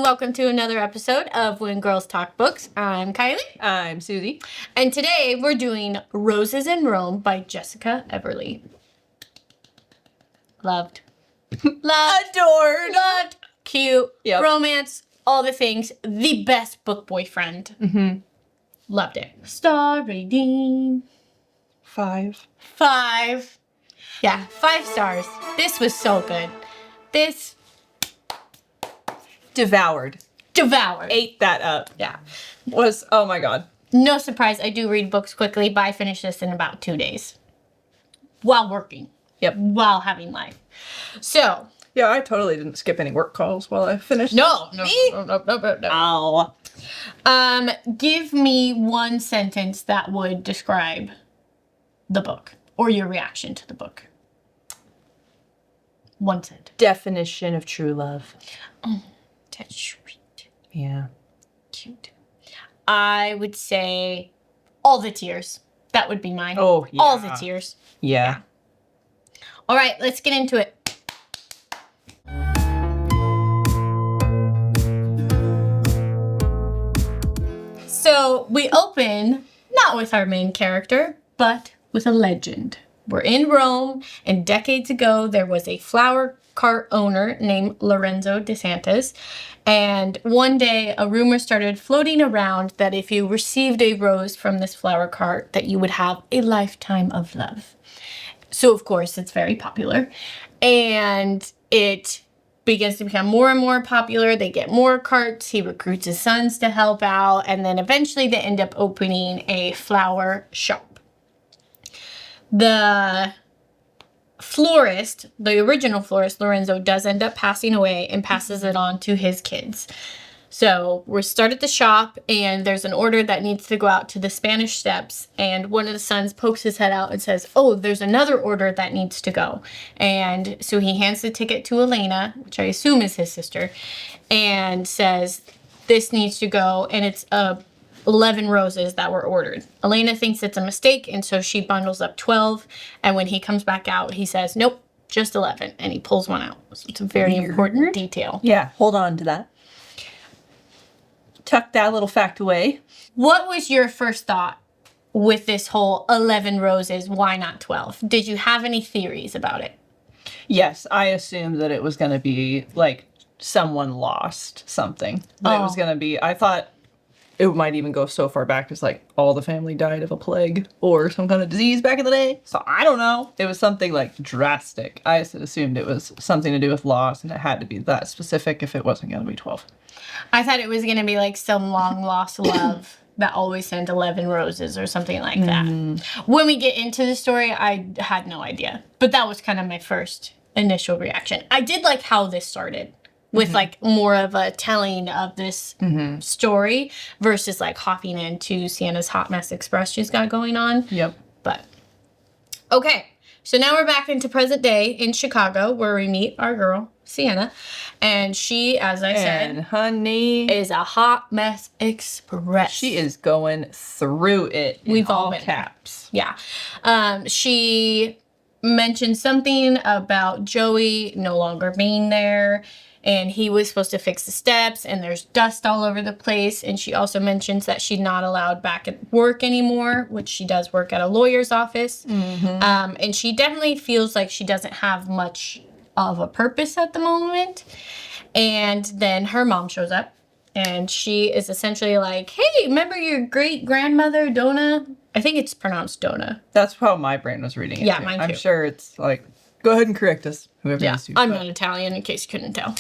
welcome to another episode of When Girls Talk Books. I'm Kylie. I'm Susie. And today we're doing Roses in Rome by Jessica Everly. Loved. Adored. Loved. Cute. Yep. Romance. All the things. The best book boyfriend. Mm-hmm. Loved it. Star rating. 5. 5. Yeah, 5 stars. This was so good. This... Devoured. Ate that up. Yeah. Oh my god. No surprise, I do read books quickly, but I finished this in about 2 days. While working. Yep. While having life. So. Yeah, I totally didn't skip any work calls while I finished. No. Ow. Give me one sentence that would describe the book. Or your reaction to the book. One sentence. Definition of true love. Oh, that's sweet. Yeah. Cute. I would say all the tears. That would be mine. Oh, yeah. All the tears. Yeah. All right, let's get into it. So we open not with our main character, but with a legend. We're in Rome, and decades ago there was a flower cart owner named Lorenzo DeSantis, and one day a rumor started floating around that if you received a rose from this flower cart, that you would have a lifetime of love. So of course it's very popular, and it begins to become more and more popular. They get more carts. He recruits his sons to help out, and then eventually they end up opening a flower shop. The florist, the original florist, Lorenzo, does end up passing away and passes it on to his kids. So we start at the shop, and there's an order that needs to go out to the Spanish Steps, and one of the sons pokes his head out and says, oh, there's another order that needs to go. And so he hands the ticket to Elena, which I assume is his sister, and says, this needs to go, and it's 11 roses that were ordered. Elena thinks it's a mistake, and so she bundles up 12, and when he comes back out, he says, nope, just 11, and he pulls one out. So it's a very important detail. Yeah, hold on to that. Tuck that little fact away. What was your first thought with this whole 11 roses, why not 12? Did you have any theories about it? Yes, I assumed that it was going to be, like, someone lost something. That it was going to be, I thought it might even go so far back as, like, all the family died of a plague or some kind of disease back in the day. So I don't know. It was something, like, drastic. I just assumed it was something to do with loss, and it had to be that specific if it wasn't going to be 12. I thought it was going to be like some long lost love that always sent 11 roses or something like that. When we get into the story, I had no idea. But that was kind of my first initial reaction. I did like how this started with like more of a telling of this story versus like hopping into Sienna's Hot Mess Express she's got going on. Yep. But, okay. So now we're back into present day in Chicago where we meet our girl, Sienna. And she, as I said, honey, is a hot mess express. She is going through it in We've all all been caps. Yeah. She mentioned something about Joey no longer being there. And he was supposed to fix the steps, and there's dust all over the place. And she also mentions that she's not allowed back at work anymore, which she does work at a lawyer's office. And she definitely feels like she doesn't have much of a purpose at the moment. And then her mom shows up, and she is essentially like, hey, remember your great-grandmother, Donna? I think it's pronounced Donna. That's how my brain was reading it. Yeah, too. mine too. I'm sure it's like, go ahead and correct us, whoever Yeah, needs to. I'm not Italian, in case you couldn't tell.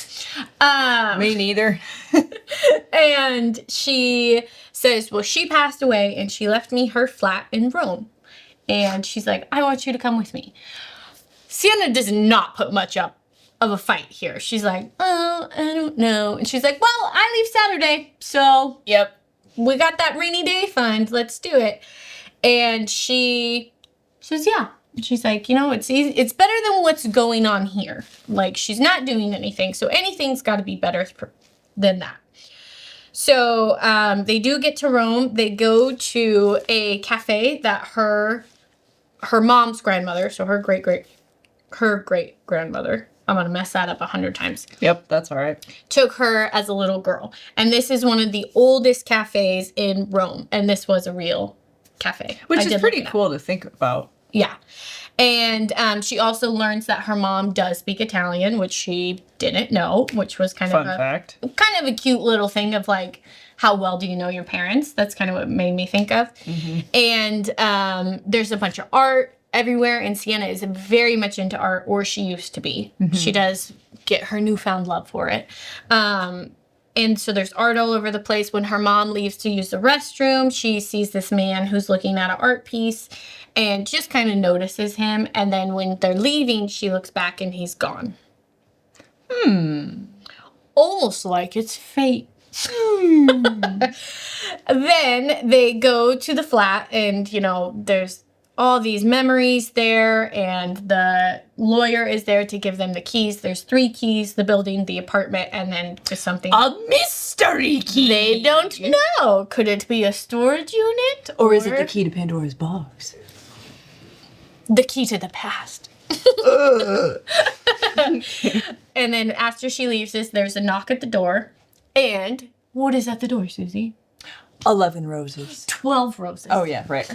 Me neither. And she says, well, she passed away, and she left me her flat in Rome. And she's like, I want you to come with me. Sienna does not put much up of a fight here. She's like, oh, I don't know. And she's like, well, I leave Saturday, so Yep. we got that rainy day fund. Let's do it. And she says, yeah. She's like, you know, it's easy. It's better than what's going on here. Like, she's not doing anything, so anything's got to be better than that. So they do get to Rome. They go to a cafe that her mom's grandmother, so her great grandmother, I'm going to mess that up 100 times. Yep, that's all right. Took her as a little girl. And this is one of the oldest cafes in Rome. And this was a real cafe. Which is pretty cool to think about. Yeah. And she also learns that her mom does speak Italian, which she didn't know, which was kind Fun fact. Kind of a cute little thing of like, how well do you know your parents? That's kind of what made me think of. And there's a bunch of art everywhere, and Sienna is very much into art, or she used to be. She does get her newfound love for it. And so there's art all over the place. When her mom leaves to use the restroom, she sees this man who's looking at an art piece and just kind of notices him. And then when they're leaving, she looks back and he's gone. Almost like it's fate. Then they go to the flat and, you know, there's all these memories there, and the lawyer is there to give them the keys. There's 3 keys: the building, the apartment, and then just something. A mystery key! They don't know. Could it be a storage unit? Or is it the key to Pandora's box? The key to the past. And then after she leaves this, there's a knock at the door. And what is at the door, Susie? 11 roses. 12 roses. Oh, yeah, right.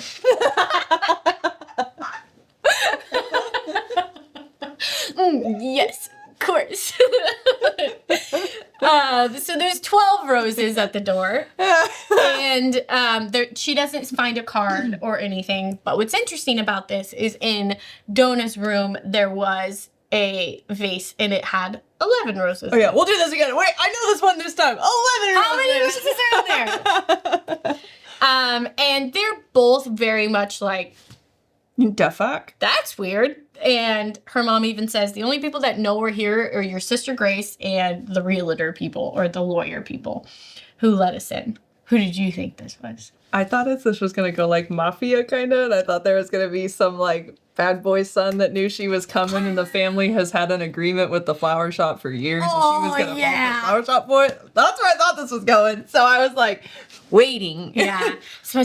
Yes, of course. So there's 12 roses at the door. And she doesn't find a card or anything. But what's interesting about this is in Donna's room, there was a vase and it had 11 roses. Oh, yeah, we'll do this again. Wait, I know this one this time. 11 How many roses are in there? And they're both very much like, Da fuck? that's weird. And her mom even says the only people that know we're here are your sister Grace and the realtor people, or the lawyer people who let us in. Who did you think this was? I thought this was going to go like mafia kind of. And I thought there was going to be some like bad boy son that knew she was coming, and the family has had an agreement with the flower shop for years. Oh, and she was going to yeah. the flower shop boy. That's where I thought this was going. So I was like waiting. Yeah.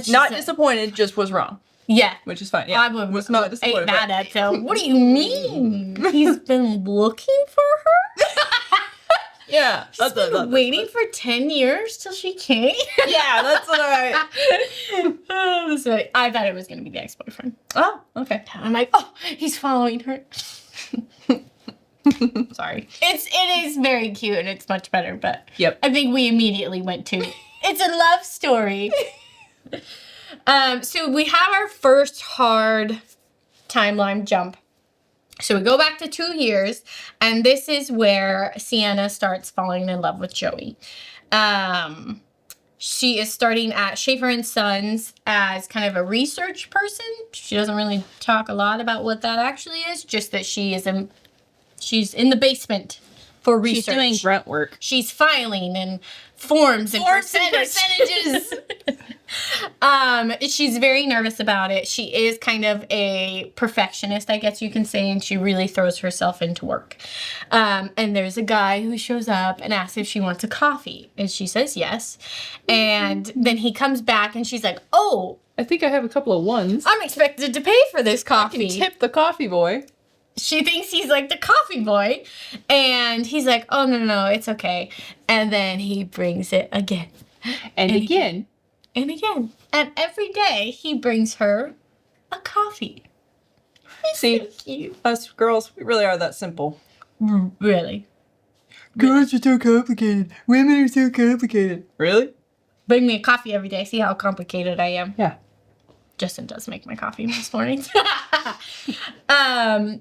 Not disappointed, just was wrong. Yeah. Which is fine. Yeah. I was not ain't disappointed. mad at him. What do you mean? He's been looking for her? Yeah. She's been waiting for 10 years till she came? Yeah, that's what I... Oh, that's funny. I thought it was going to be the ex-boyfriend. Oh, okay. I'm like, oh, he's following her. Sorry. It is very cute and it's much better, but Yep. I think we immediately went to, it's a love story. So we have our first hard timeline jump. So we go back to 2 years, and this is where Sienna starts falling in love with Joey. She is starting at Schaefer and Sons as kind of a research person. She doesn't really talk a lot about what that actually is, just that she's in the basement for research. She's doing grunt work. She's filing and forms and percentages. She's very nervous about it. She is kind of a perfectionist, I guess you can say, and she really throws herself into work. And there's a guy who shows up and asks if she wants a coffee, and she says yes. And then he comes back and she's like, oh, I think I have a couple of ones. I'm expected to pay for this coffee. Tip the coffee boy. She thinks he's like the coffee boy, and he's like, oh, no, it's okay. And then he brings it again. And again. And again. And every day he brings her a coffee. It's See, so cute. Us girls, we really are that simple. Really. Girls are so complicated. Women are so complicated. Really? Bring me a coffee every day. See how complicated I am. Yeah. Justin does make my coffee most mornings.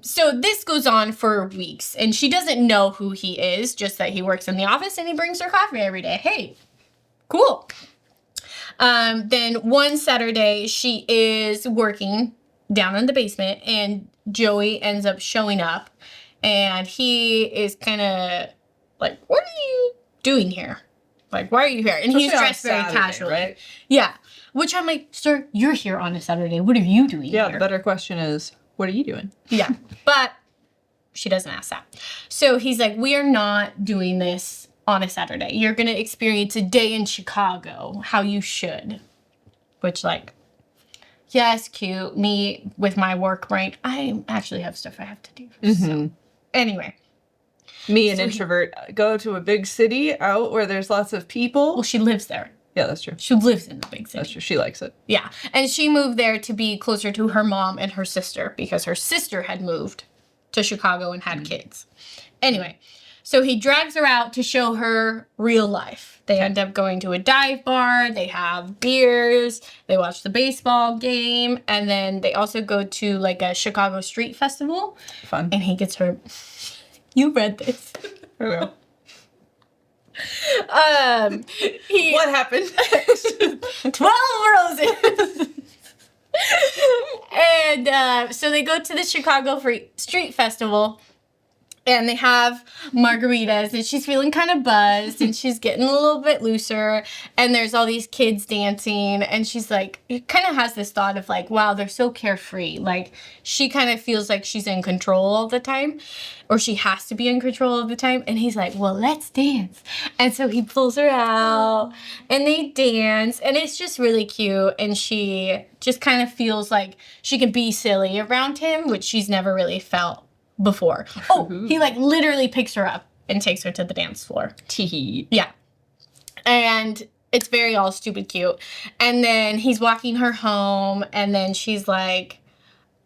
So this goes on for weeks, and she doesn't know who he is, just that he works in the office and he brings her coffee every day. Hey, cool. Then one Saturday, she is working down in the basement, and Joey ends up showing up, and he is kind of like, what are you doing here? Like, why are you here? And he's dressed very casually. Right? Yeah. Which I'm like, sir, you're here on a Saturday. What are you doing Yeah, here? the better question is, what are you doing? Yeah. But she doesn't ask that. So he's like, we are not doing this on a Saturday. You're going to experience a day in Chicago, how you should. Which, like, yes, cute. Me with my work brain. I actually have stuff I have to do. So. Anyway. Me, an introvert, go to a big city out where there's lots of people. Well, she lives there. Yeah, that's true. She lives in the big city. That's true. She likes it. Yeah. And she moved there to be closer to her mom and her sister because her sister had moved to Chicago and had kids. Anyway, so he drags her out to show her real life. They end up going to a dive bar. They have beers. They watch the baseball game. And then they also go to like a Chicago street festival. Fun. And he gets her... You read this. I will. What happened? 12 roses. And so they go to the Chicago Street Festival and they have margaritas and she's feeling kind of buzzed and she's getting a little bit looser and there's all these kids dancing and she's like, it kind of has this thought of like, wow, they're so carefree. Like she kind of feels like she's in control all the time or she has to be in control all the time. And he's like, well, let's dance. And so he pulls her out and they dance and it's just really cute. And she just kind of feels like she can be silly around him, which she's never really felt before. Oh, he like literally picks her up and takes her to the dance floor. Tee. Yeah. And it's very all stupid cute. And then he's walking her home and then she's like,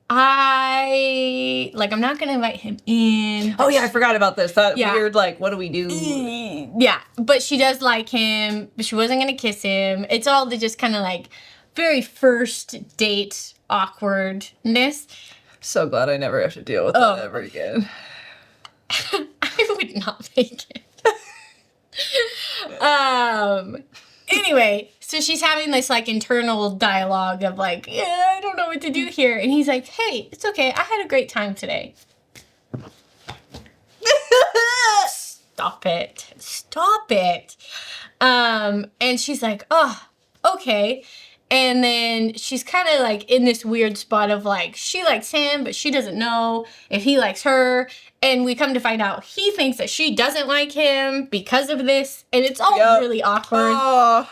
I'm not going to invite him in. Oh yeah, I forgot about this. That Yeah. weird, like, what do we do? Yeah, but she does like him, but she wasn't going to kiss him. It's all the just kind of like very first date awkwardness. So glad I never have to deal with that ever again. I would not make it. Anyway, so she's having this like internal dialogue of like, yeah, I don't know what to do here. And he's like, hey, it's okay. I had a great time today. Stop it. Stop it. And she's like, oh, okay. And then she's kind of like in this weird spot of like, she likes him, but she doesn't know if he likes her. And we come to find out he thinks that she doesn't like him because of this. And it's all really awkward. Oh.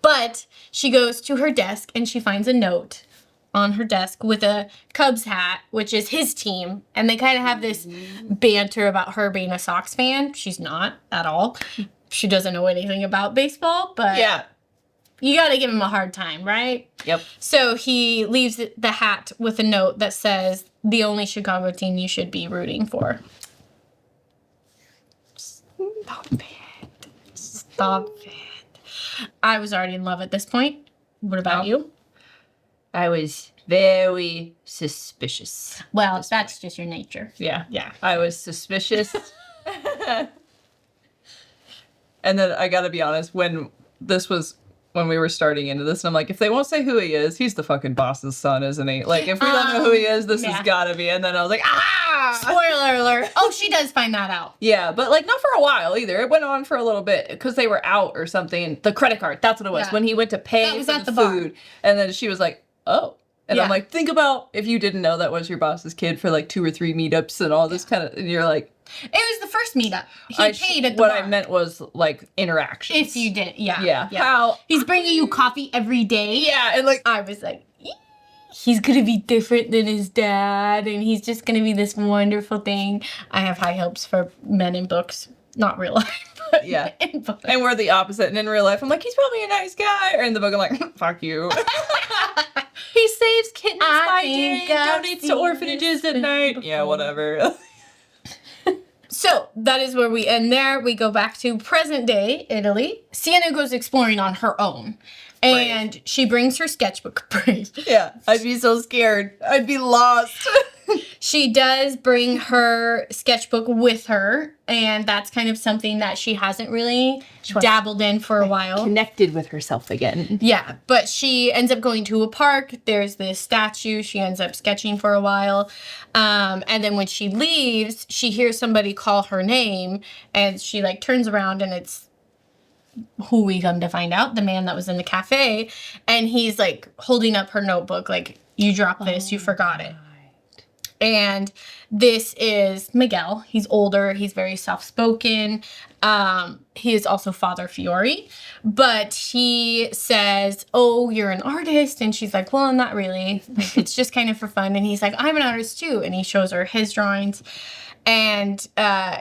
But she goes to her desk and she finds a note on her desk with a Cubs hat, which is his team. And they kind of have this banter about her being a Sox fan. She's not at all. She doesn't know anything about baseball, but... Yeah. You gotta give him a hard time, right? Yep. So he leaves the hat with a note that says, the only Chicago team you should be rooting for. Stop it. Stop it. I was already in love at this point. What about you? I was very suspicious. Well, that's just your nature. Yeah. Yeah. I was suspicious. And then I gotta be honest, when we were starting into this, and I'm like, if they won't say who he is, he's the fucking boss's son, isn't he? Like, if we don't know who he is, this has gotta be. And then I was like, ah! Spoiler alert. Oh, she does find that out. Yeah, but like not for a while either. It went on for a little bit because they were out or something. The credit card, that's what it was. Yeah. When he went to pay That was for at the the bar. food. And then she was like, oh. And I'm Yeah. like, think about if you didn't know that was your boss's kid for like 2 or 3 meetups and all this kind of, and you're like, It was the first meetup. He paid at the what bar. I meant was like interactions. If you did, yeah. Yeah. How? He's bringing you coffee every day. Yeah, and like, I was like, he's gonna be different than his dad, and he's just gonna be this wonderful thing. I have high hopes for men in books, not real life, but Yeah. in books. and we're the opposite. And in real life, I'm like, he's probably a nice guy. Or in the book, I'm like, fuck you. He saves kittens by day, donates to orphanages at night. Yeah, whatever. So that is where we end there. We go back to present day Italy. Sienna goes exploring on her own. And she brings her sketchbook. Brave. Yeah, I'd be so scared. I'd be lost. She does bring her sketchbook with her, and that's kind of something that she hasn't really dabbled in for a while. Connected with herself again. Yeah, but she ends up going to a park. There's this statue. She ends up sketching for a while. And then when she leaves, she hears somebody call her name, and she like turns around, and it's who we come to find out, the man that was in the cafe. And he's like holding up her notebook like, you dropped this, you forgot it. And this is Miguel. He's older. He's very soft-spoken. He is also Father Fiore. But he says, oh, you're an artist? And she's like, well, not really. Like, it's just kind of for fun. And he's like, I'm an artist too. And he shows her his drawings. And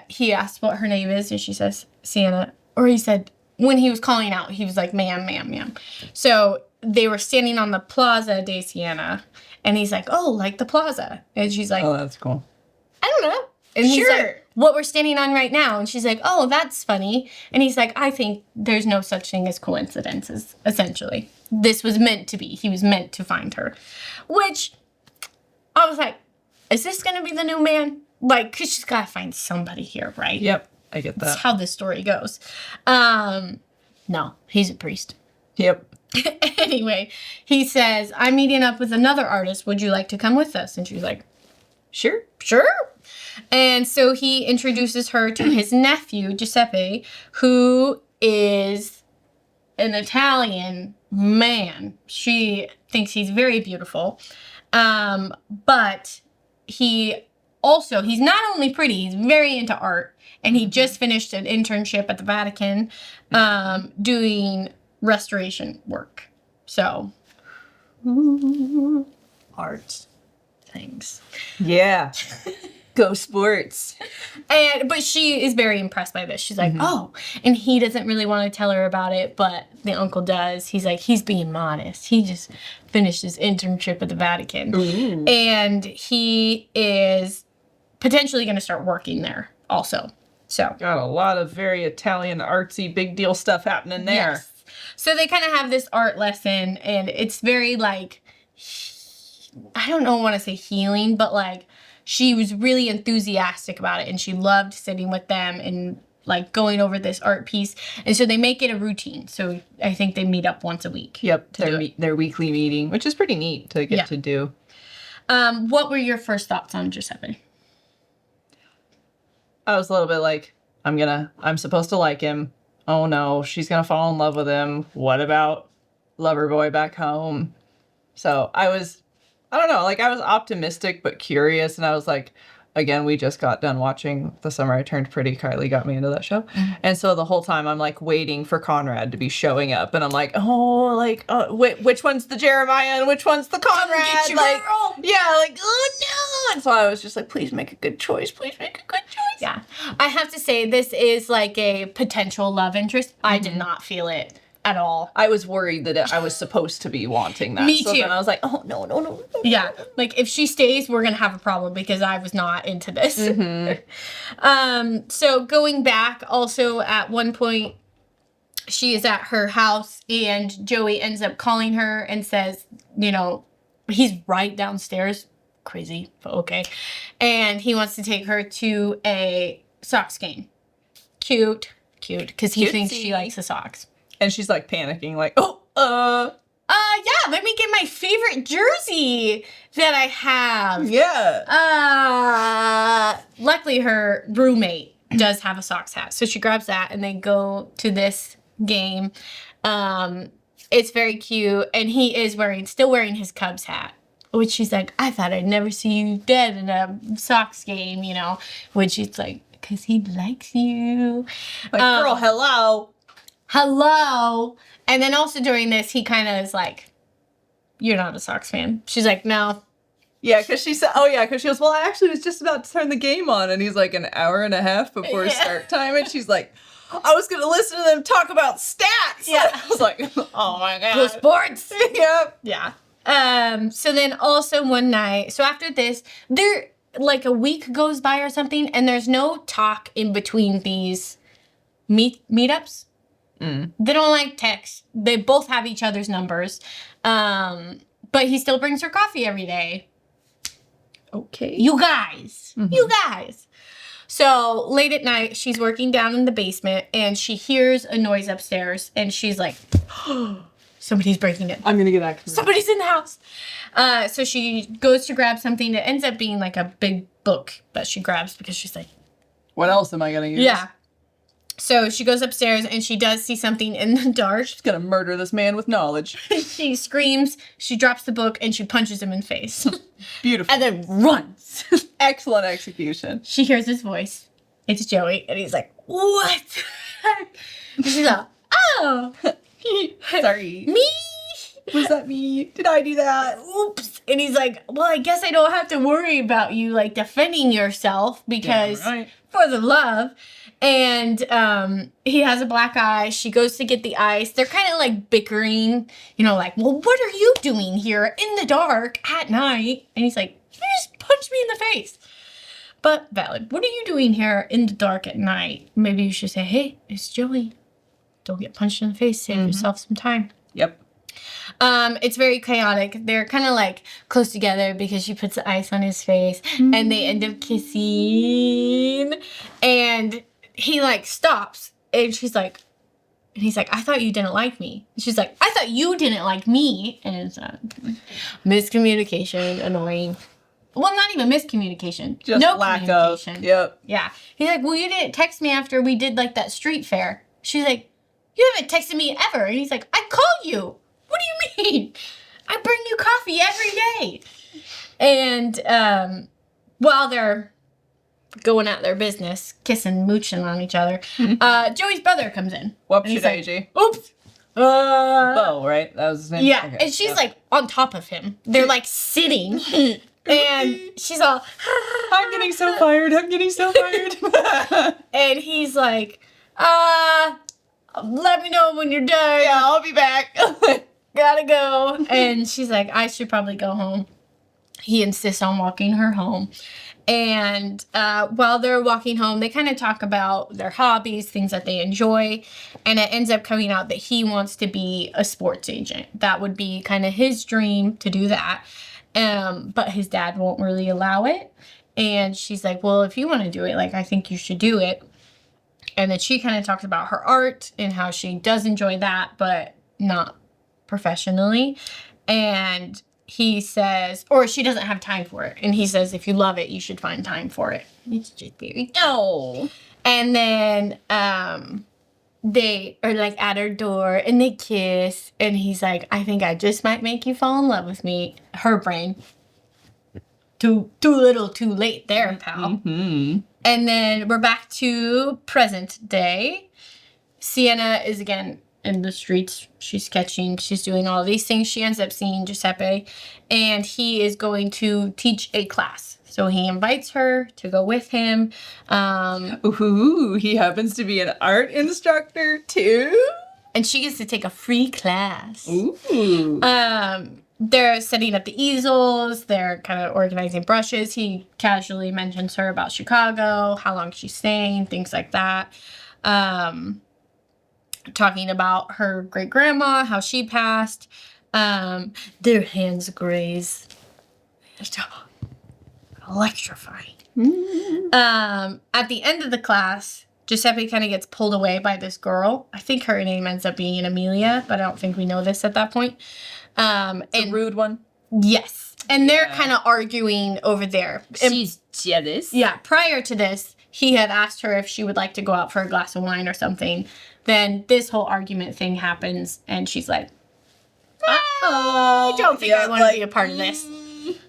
he asks what her name is. And she says, Sienna. Or he said, when he was calling out, he was like, ma'am, ma'am, ma'am. So they were standing on the Plaza de Siena. And he's like, oh, like the plaza. And she's like, Oh, that's cool. I don't know. And he's Sure. like, what we're standing on right now. And she's like, oh, that's funny. And he's like, I think there's no such thing as coincidences, essentially. This was meant to be. He was meant to find her. Which, I was like, is this going to be the new man? Like, because she's got to find somebody here, right? Yep, I get That's that. how this story goes. No, he's a priest. Yep. Anyway, he says, I'm meeting up with another artist. Would you like to come with us? And she's like, Sure. sure. And so he introduces her to his nephew, Giuseppe, who is an Italian man. She thinks he's very beautiful. But he's not only pretty, he's very into art. And he just finished an internship at the Vatican doing restoration work. So, art things. Yeah. Go sports. But she is very impressed by this. She's like, oh, and he doesn't really want to tell her about it, but the uncle does. He's like, he's being modest. He just finished his internship at the Vatican. Ooh. And he is potentially going to start working there also. So, Got a lot of very Italian artsy big deal stuff happening there. yes. So they kind of have this art lesson, and it's very like, I don't know, want to say healing, but like she was really enthusiastic about it, and she loved sitting with them and like going over this art piece. And so they make it a routine. So I think they meet up once a week. Yep, do their weekly meeting, which is pretty neat to get to do. What were your first thoughts on Giuseppe? I was a little bit like, I'm supposed to like him. Oh no, she's gonna fall in love with him. What about lover boy back home? So I was optimistic but curious, and I was like, again, we just got done watching The Summer I Turned Pretty. Kylie got me into that show. And so the whole time I'm like waiting for Conrad to be showing up, and I'm like, oh, like, which one's the Jeremiah and which one's the Conrad? get your like, girl. yeah, like, oh no. And so I was just like, please make a good choice. Please make a good choice. Yeah. I have to say, this is like a potential love interest. I did not feel it at all. I was worried that I was supposed to be wanting that. Me so too. then I was like, oh, no. Yeah, like if she stays, we're gonna have a problem because I was not into this. So going back, also at one point, she is at her house and Joey ends up calling her and says, you know, he's right downstairs. Crazy, but okay. And he wants to take her to a Sox game. Cute, because he thinks she Cutesy. likes the Sox. And she's like panicking, like, Yeah, let me get my favorite jersey that I have. yeah. Luckily her roommate does have a Sox hat. So she grabs that and they go to this game. It's very cute. And he is still wearing his Cubs hat. Which she's like, I thought I'd never see you dead in a Sox game, you know. Which she's like, because he likes you. Like, girl, Hello. And then also during this, he kind of is like, you're not a Sox fan. She's like, no. Yeah, because she said, because she goes, well, I actually was just about to turn the game on. And he's like, an hour and a half before start time. And she's like, I was going to listen to them talk about stats. Yeah. I was like, oh my God. Go sports. Yep. Yeah. So then also one night, so after this, there like a week goes by or something, and there's no talk in between these meetups. They don't like text. They both have each other's numbers. But he still brings her coffee every day. Okay. You guys. So late at night, she's working down in the basement and she hears a noise upstairs and she's like, somebody's breaking in. I'm going to get accurate. Somebody's in the house. So she goes to grab something. It ends up being like a big book that she grabs because she's like, What else am I going to use? yeah. So she goes upstairs and she does see something in the dark. She's gonna murder this man with knowledge. She screams, she drops the book, and she punches him in the face. Beautiful. And then runs. Excellent execution. She hears his voice. It's Joey. And he's like, what? And she's like, oh. Sorry. Me? Was that me? Did I do that? Oops. And he's like, well, I guess I don't have to worry about you, like, defending yourself because Yeah, right. for the love. And he has a black eye. She goes to get the ice. They're kind of like bickering, you know, like, well, what are you doing here in the dark at night? And he's like, you just punched me in the face. But valid. What are you doing here in the dark at night? Maybe you should say, hey, it's Joey. Don't get punched in the face. Save yourself some time. Yep. It's very chaotic. They're kind of like close together because she puts the ice on his face and they end up kissing. And he like stops and she's like, and he's like, I thought you didn't like me. And she's like, I thought you didn't like me. And it's miscommunication, annoying. Well, not even miscommunication. Just no lack communication. of. Yep. Yeah. He's like, well, you didn't text me after we did like that street fair. She's like, you haven't texted me ever. And he's like, I called you. What do you mean? I bring you coffee every day. And while they're going at their business, kissing, mooching on each other, Joey's brother comes in. Whoopsie And he's daisy. like, oops. Bo, right? That was his name? Yeah. Okay. And she's like on top of him. They're like sitting. And she's all, I'm getting so fired. I'm getting so fired. and he's like, let me know when you're done. Yeah, I'll be back. Gotta go. And she's like, I should probably go home. He insists on walking her home. And while they're walking home, they kind of talk about their hobbies, things that they enjoy. And it ends up coming out that he wants to be a sports agent. That would be kind of his dream to do that. But his dad won't really allow it. And she's like, well, if you want to do it, like, I think you should do it. And then she kind of talks about her art and how she does enjoy that, but not professionally. And he says, or she doesn't have time for it. And he says, if you love it, you should find time for it. It's just very, Oh. and then they are like at her door and they kiss. And he's like, I think I just might make you fall in love with me. Her brain. Too little, too late there, pal. Mm-hmm. And then we're back to present day. Sienna is again in the streets. She's sketching. She's doing all these things. She ends up seeing Giuseppe. And he is going to teach a class. So he invites her to go with him. Ooh, he happens to be an art instructor too. And she gets to take a free class. Ooh. They're setting up the easels. They're kind of organizing brushes. He casually mentions her about Chicago, how long she's staying, things like that. Talking about her great grandma, how she passed. Their hands graze. Electrifying. At the end of the class, Giuseppe kind of gets pulled away by this girl. I think her name ends up being Amelia, but I don't think we know this at that point. The rude one. Yes. And they're Yeah. kind of arguing over there. She's jealous. Yeah, prior to this, he had asked her if she would like to go out for a glass of wine or something. Then this whole argument thing happens, and she's like, I don't think I want to be a part of this.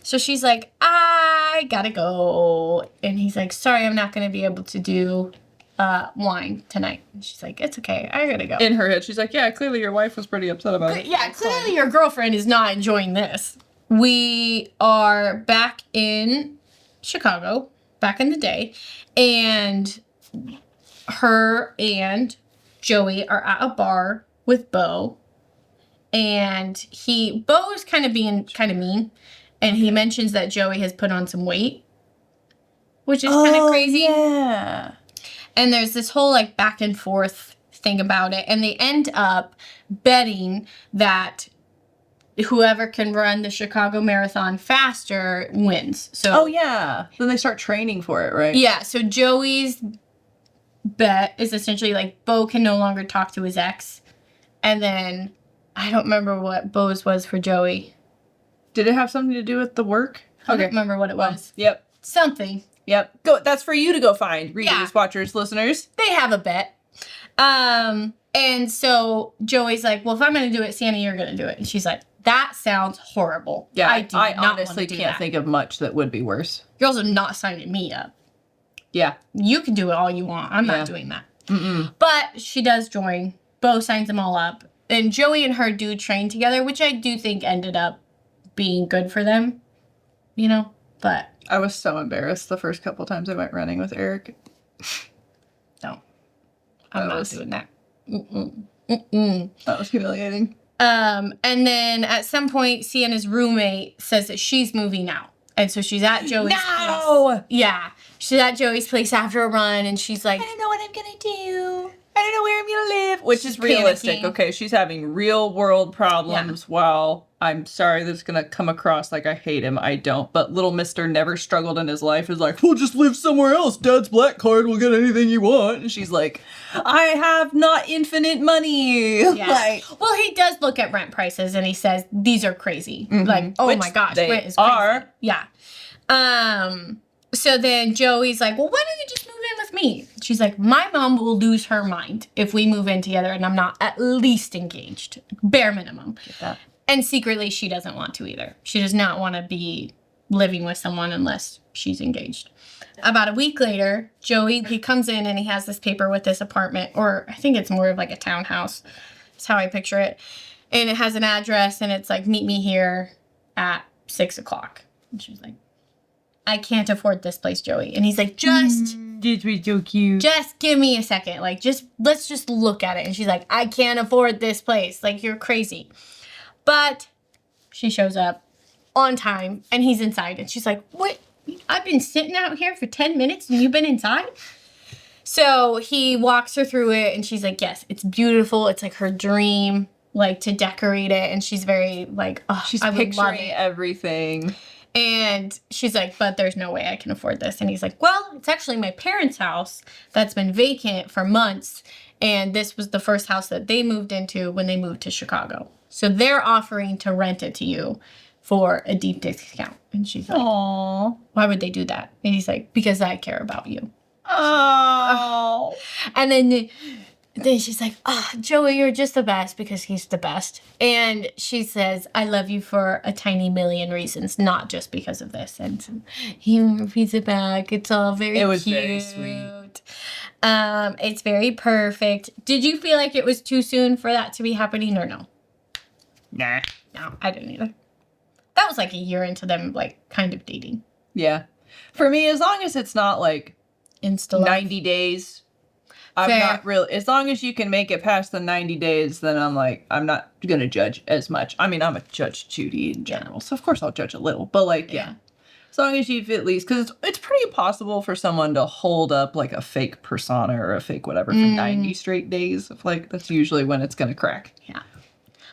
So she's like, I gotta go. And he's like, sorry, I'm not going to be able to do wine tonight. And she's like, it's okay, I gotta go. In her head, she's like, yeah, clearly your wife was pretty upset about it. Yeah, clearly your girlfriend is not enjoying this. We are back in Chicago, back in the day, and her and Joey are at a bar with Bo, and Bo is kind of being kind of mean, and he mentions that Joey has put on some weight, which is kind of crazy. Yeah. And there's this whole like back and forth thing about it. And they end up betting that whoever can run the Chicago Marathon faster wins. So Oh, yeah. Then they start training for it, right? yeah, so Joey's bet is essentially like Bo can no longer talk to his ex. And then I don't remember what Bo's was for Joey. Did it have something to do with the work? I don't remember what it was. Yep. Something. Yep. Go. That's for you to go find, readers, Yeah. watchers, listeners. They have a bet. And so Joey's like, well, if I'm going to do it, Sienna, you're going to do it. And she's like, that sounds horrible. Yeah, I do I not honestly want to do can't that. think of much that would be worse. Girls are not signing me up. Yeah. You can do it all you want. I'm not doing that. But she does join. Bo signs them all up. And Joey and her do train together, which I do think ended up being good for them. You know? But I was so embarrassed the first couple times I went running with Eric. no. I'm not doing that. That was humiliating. And then at some point, Sienna's roommate says that she's moving out. And so she's at Joey's place. Yeah. She's at Joey's place after a run, and she's like, I don't know what I'm going to do. I don't know where I'm going to live. Which is realistic. Panicking. Okay, she's having real world problems while I'm sorry that's going to come across like I hate him. I don't. But little mister never struggled in his life is like, we'll just live somewhere else. Dad's black card will get anything you want. And she's like, I have not infinite money. Yeah. Like, well, he does look at rent prices, and he says, these are crazy. Like, oh Which my gosh, they rent is crazy. are. Yeah. So then Joey's like, well, why don't you just move in with me? She's like, my mom will lose her mind if we move in together and I'm not at least engaged. Bare minimum. Get that. And secretly, she doesn't want to either. She does not want to be living with someone unless she's engaged. About a week later, Joey, he comes in and he has this paper with this apartment, or I think it's more of like a townhouse. That's how I picture it. And it has an address and it's like, meet me here at 6 o'clock. And she's like, I can't afford this place, Joey. And he's like, just This was so cute. just give me a second. Like, let's just look at it. And she's like, I can't afford this place. Like, you're crazy. But she shows up on time and he's inside. And she's like, what? I've been sitting out here for 10 minutes and you've been inside? So he walks her through it and she's like, yes, it's beautiful. It's like her dream, like to decorate it. And she's very like, oh, She's I would love picturing it. everything. And she's like, but there's no way I can afford this. And he's like, well, it's actually my parents' house that's been vacant for months. And this was the first house that they moved into when they moved to Chicago. So they're offering to rent it to you for a deep discount. And she's like, Aww. why would they do that? And he's like, because I care about you. Oh. And then she's like, oh, Joey, you're just the best because he's the best. And she says, I love you for a tiny million reasons, not just because of this. And he repeats it back. It's all very It was cute. very sweet. It's very perfect. Did you feel like it was too soon for that to be happening or no? Nah. No, I didn't either. That was like a year into them, like, kind of dating. Yeah. For me, as long as it's not like Insta love. 90 days, I'm Fair. not really, as long as you can make it past the 90 days, then I'm like, I'm not going to judge as much. I mean, I'm a Judge Judy in general, so of course I'll judge a little, but like, yeah. As long as you've at least, because it's pretty impossible for someone to hold up like a fake persona or a fake whatever for 90 straight days. Like, that's usually when it's going to crack. Yeah.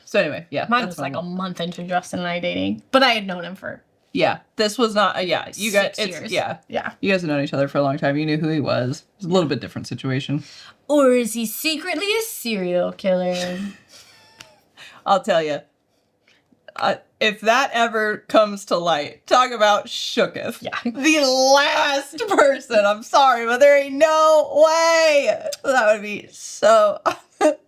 So anyway, yeah. Mine was like a month into Justin and I dating, but I had known him for Yeah, this was not, yeah, you guys, 6 years. yeah. Yeah. You guys have known each other for a long time. You knew who he was. It's a little bit different situation. Or is he secretly a serial killer? I'll tell you. If that ever comes to light, talk about shooketh. Yeah. The last person. I'm sorry, but there ain't no way. That would be so.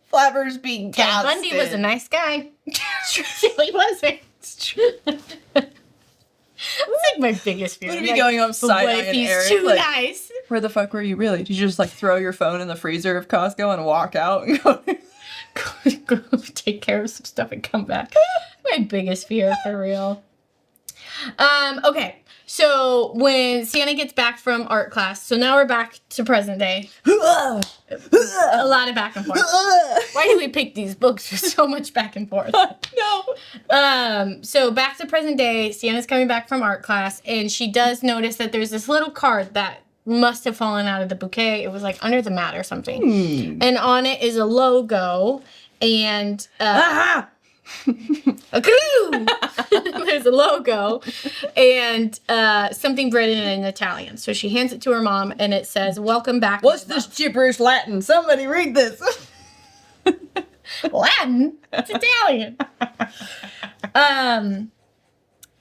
Flappers being Ted casted. Bundy was a nice guy. He wasn't. It's true. That's like my biggest fear. Would I'm be like, going up but side what if he's Eric, too like, nice? Where the fuck were you really? Did you just like throw your phone in the freezer of Costco and walk out and go? Go take care of some stuff and come back. My biggest fear, for real. Okay. So when Sienna gets back from art class, so now we're back to present day. A lot of back and forth. Why do we pick these books? There's so much back and forth. No. So back to present day, Sienna's coming back from art class, and she does notice that there's this little card that must have fallen out of the bouquet. It was like under the mat or something. And on it is a logo and a clue. There's a logo and something written in Italian. So she hands it to her mom and it says, "Welcome back." What's this gibberish Latin? Somebody read this. Latin? It's Italian.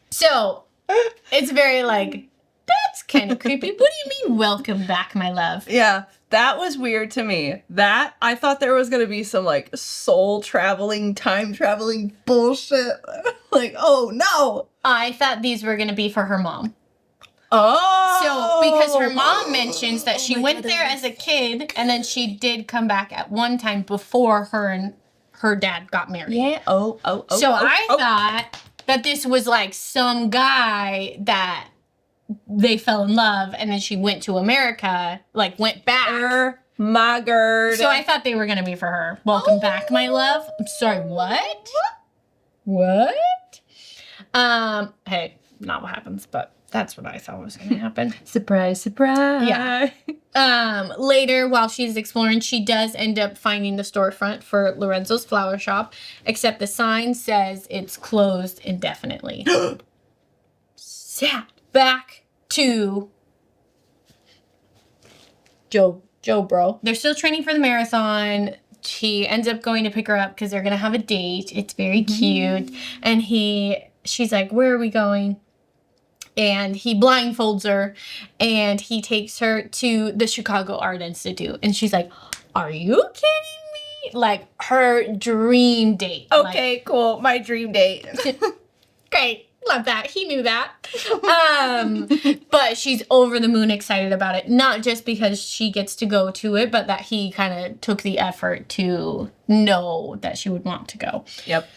So it's very like, that's kind of creepy. What do you mean, welcome back, my love? Yeah. That was weird to me. That, I thought there was going to be some, like, soul traveling, time traveling bullshit. Like, oh, no. I thought these were going to be for her mom. Oh. So, because her mom mentions that she went there as a kid, and then she did come back at one time before her and her dad got married. Yeah. So I thought that this was like some guy that they fell in love, and then she went to America, like went back. My girl. So I thought they were going to be for her. Welcome back, my love. I'm sorry, what? What? Hey, not what happens, but that's what I thought was going to happen. Surprise, surprise. Yeah. Later, while she's exploring, she does end up finding the storefront for Lorenzo's flower shop, except the sign says it's closed indefinitely. Sad. Back to Joe, bro. They're still training for the marathon. He ends up going to pick her up because they're going to have a date. It's very cute. And she's like, where are we going? And he blindfolds her, and he takes her to the Chicago Art Institute. And she's like, are you kidding me? Like, her dream date. Okay, cool. My dream date. Great. Love that. He knew that. But she's over the moon excited about it. Not just because she gets to go to it, but that he kind of took the effort to know that she would want to go. Yep.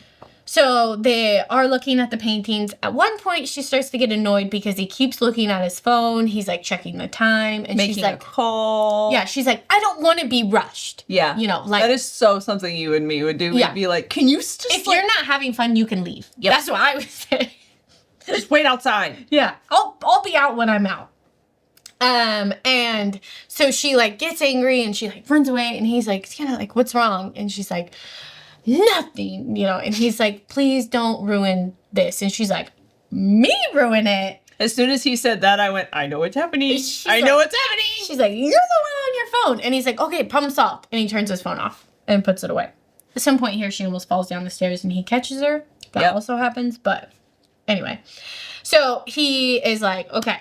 So they are looking at the paintings. At one point, she starts to get annoyed because he keeps looking at his phone. He's like checking the time. And she's like, a call. Yeah, she's like, I don't want to be rushed. Yeah. You know, like. That is so something you and me would do. Yeah. We'd be like, can you just. If you're not having fun, you can leave. Yep. That's what I would say. Just wait outside. Yeah. I'll be out when I'm out. And so she like gets angry and she like runs away, and he's like, Sienna, like, what's wrong? And she's like, nothing, you know, and he's like, please don't ruin this. And she's like, me ruin it? As soon as he said that, I went, I know what's happening. She's I like- know what's happening. She's like, you're the one on your phone. And he's like, okay, problem solved. And he turns his phone off and puts it away. At some point here, she almost falls down the stairs and he catches her. That also happens, but anyway. So he is like, okay,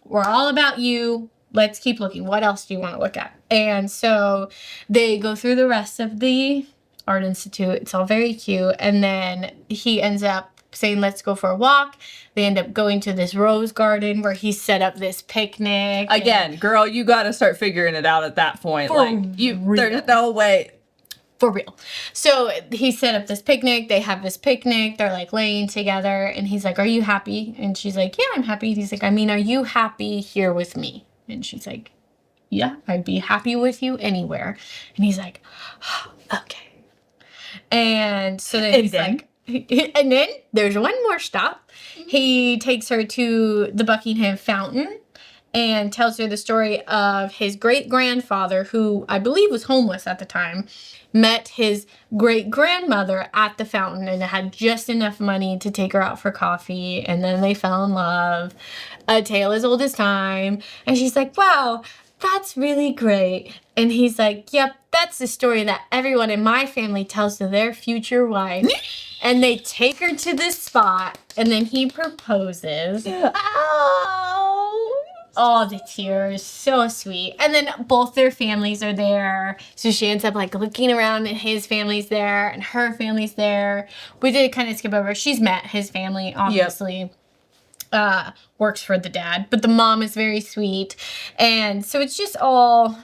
we're all about you. Let's keep looking. What else do you want to look at? And so they go through the rest of the Art Institute. It's all very cute. And then he ends up saying, let's go for a walk. They end up going to this rose garden where he set up this picnic. Again, girl, you got to start figuring it out at that point. There's no way. For real. So he set up this picnic. They have this picnic. They're like laying together. And he's like, are you happy? And she's like, yeah, I'm happy. He's like, I mean, are you happy here with me? And she's like, yeah, I'd be happy with you anywhere. And he's like, oh, okay. And so then he's like, and then there's one more stop. He takes her to the Buckingham Fountain and tells her the story of his great-grandfather, who I believe was homeless at the time, met his great-grandmother at the fountain and had just enough money to take her out for coffee, and then they fell in love. A tale as old as time. And she's like, wow, that's really great. And he's like, yep, that's the story that everyone in my family tells to their future wife. And they take her to this spot, and then he proposes. Oh, the tears. So sweet. And then both their families are there. So she ends up like looking around, and his family's there and her family's there. We did kind of skip over. She's met his family, obviously. Yep. Works for the dad. But the mom is very sweet. And so it's just all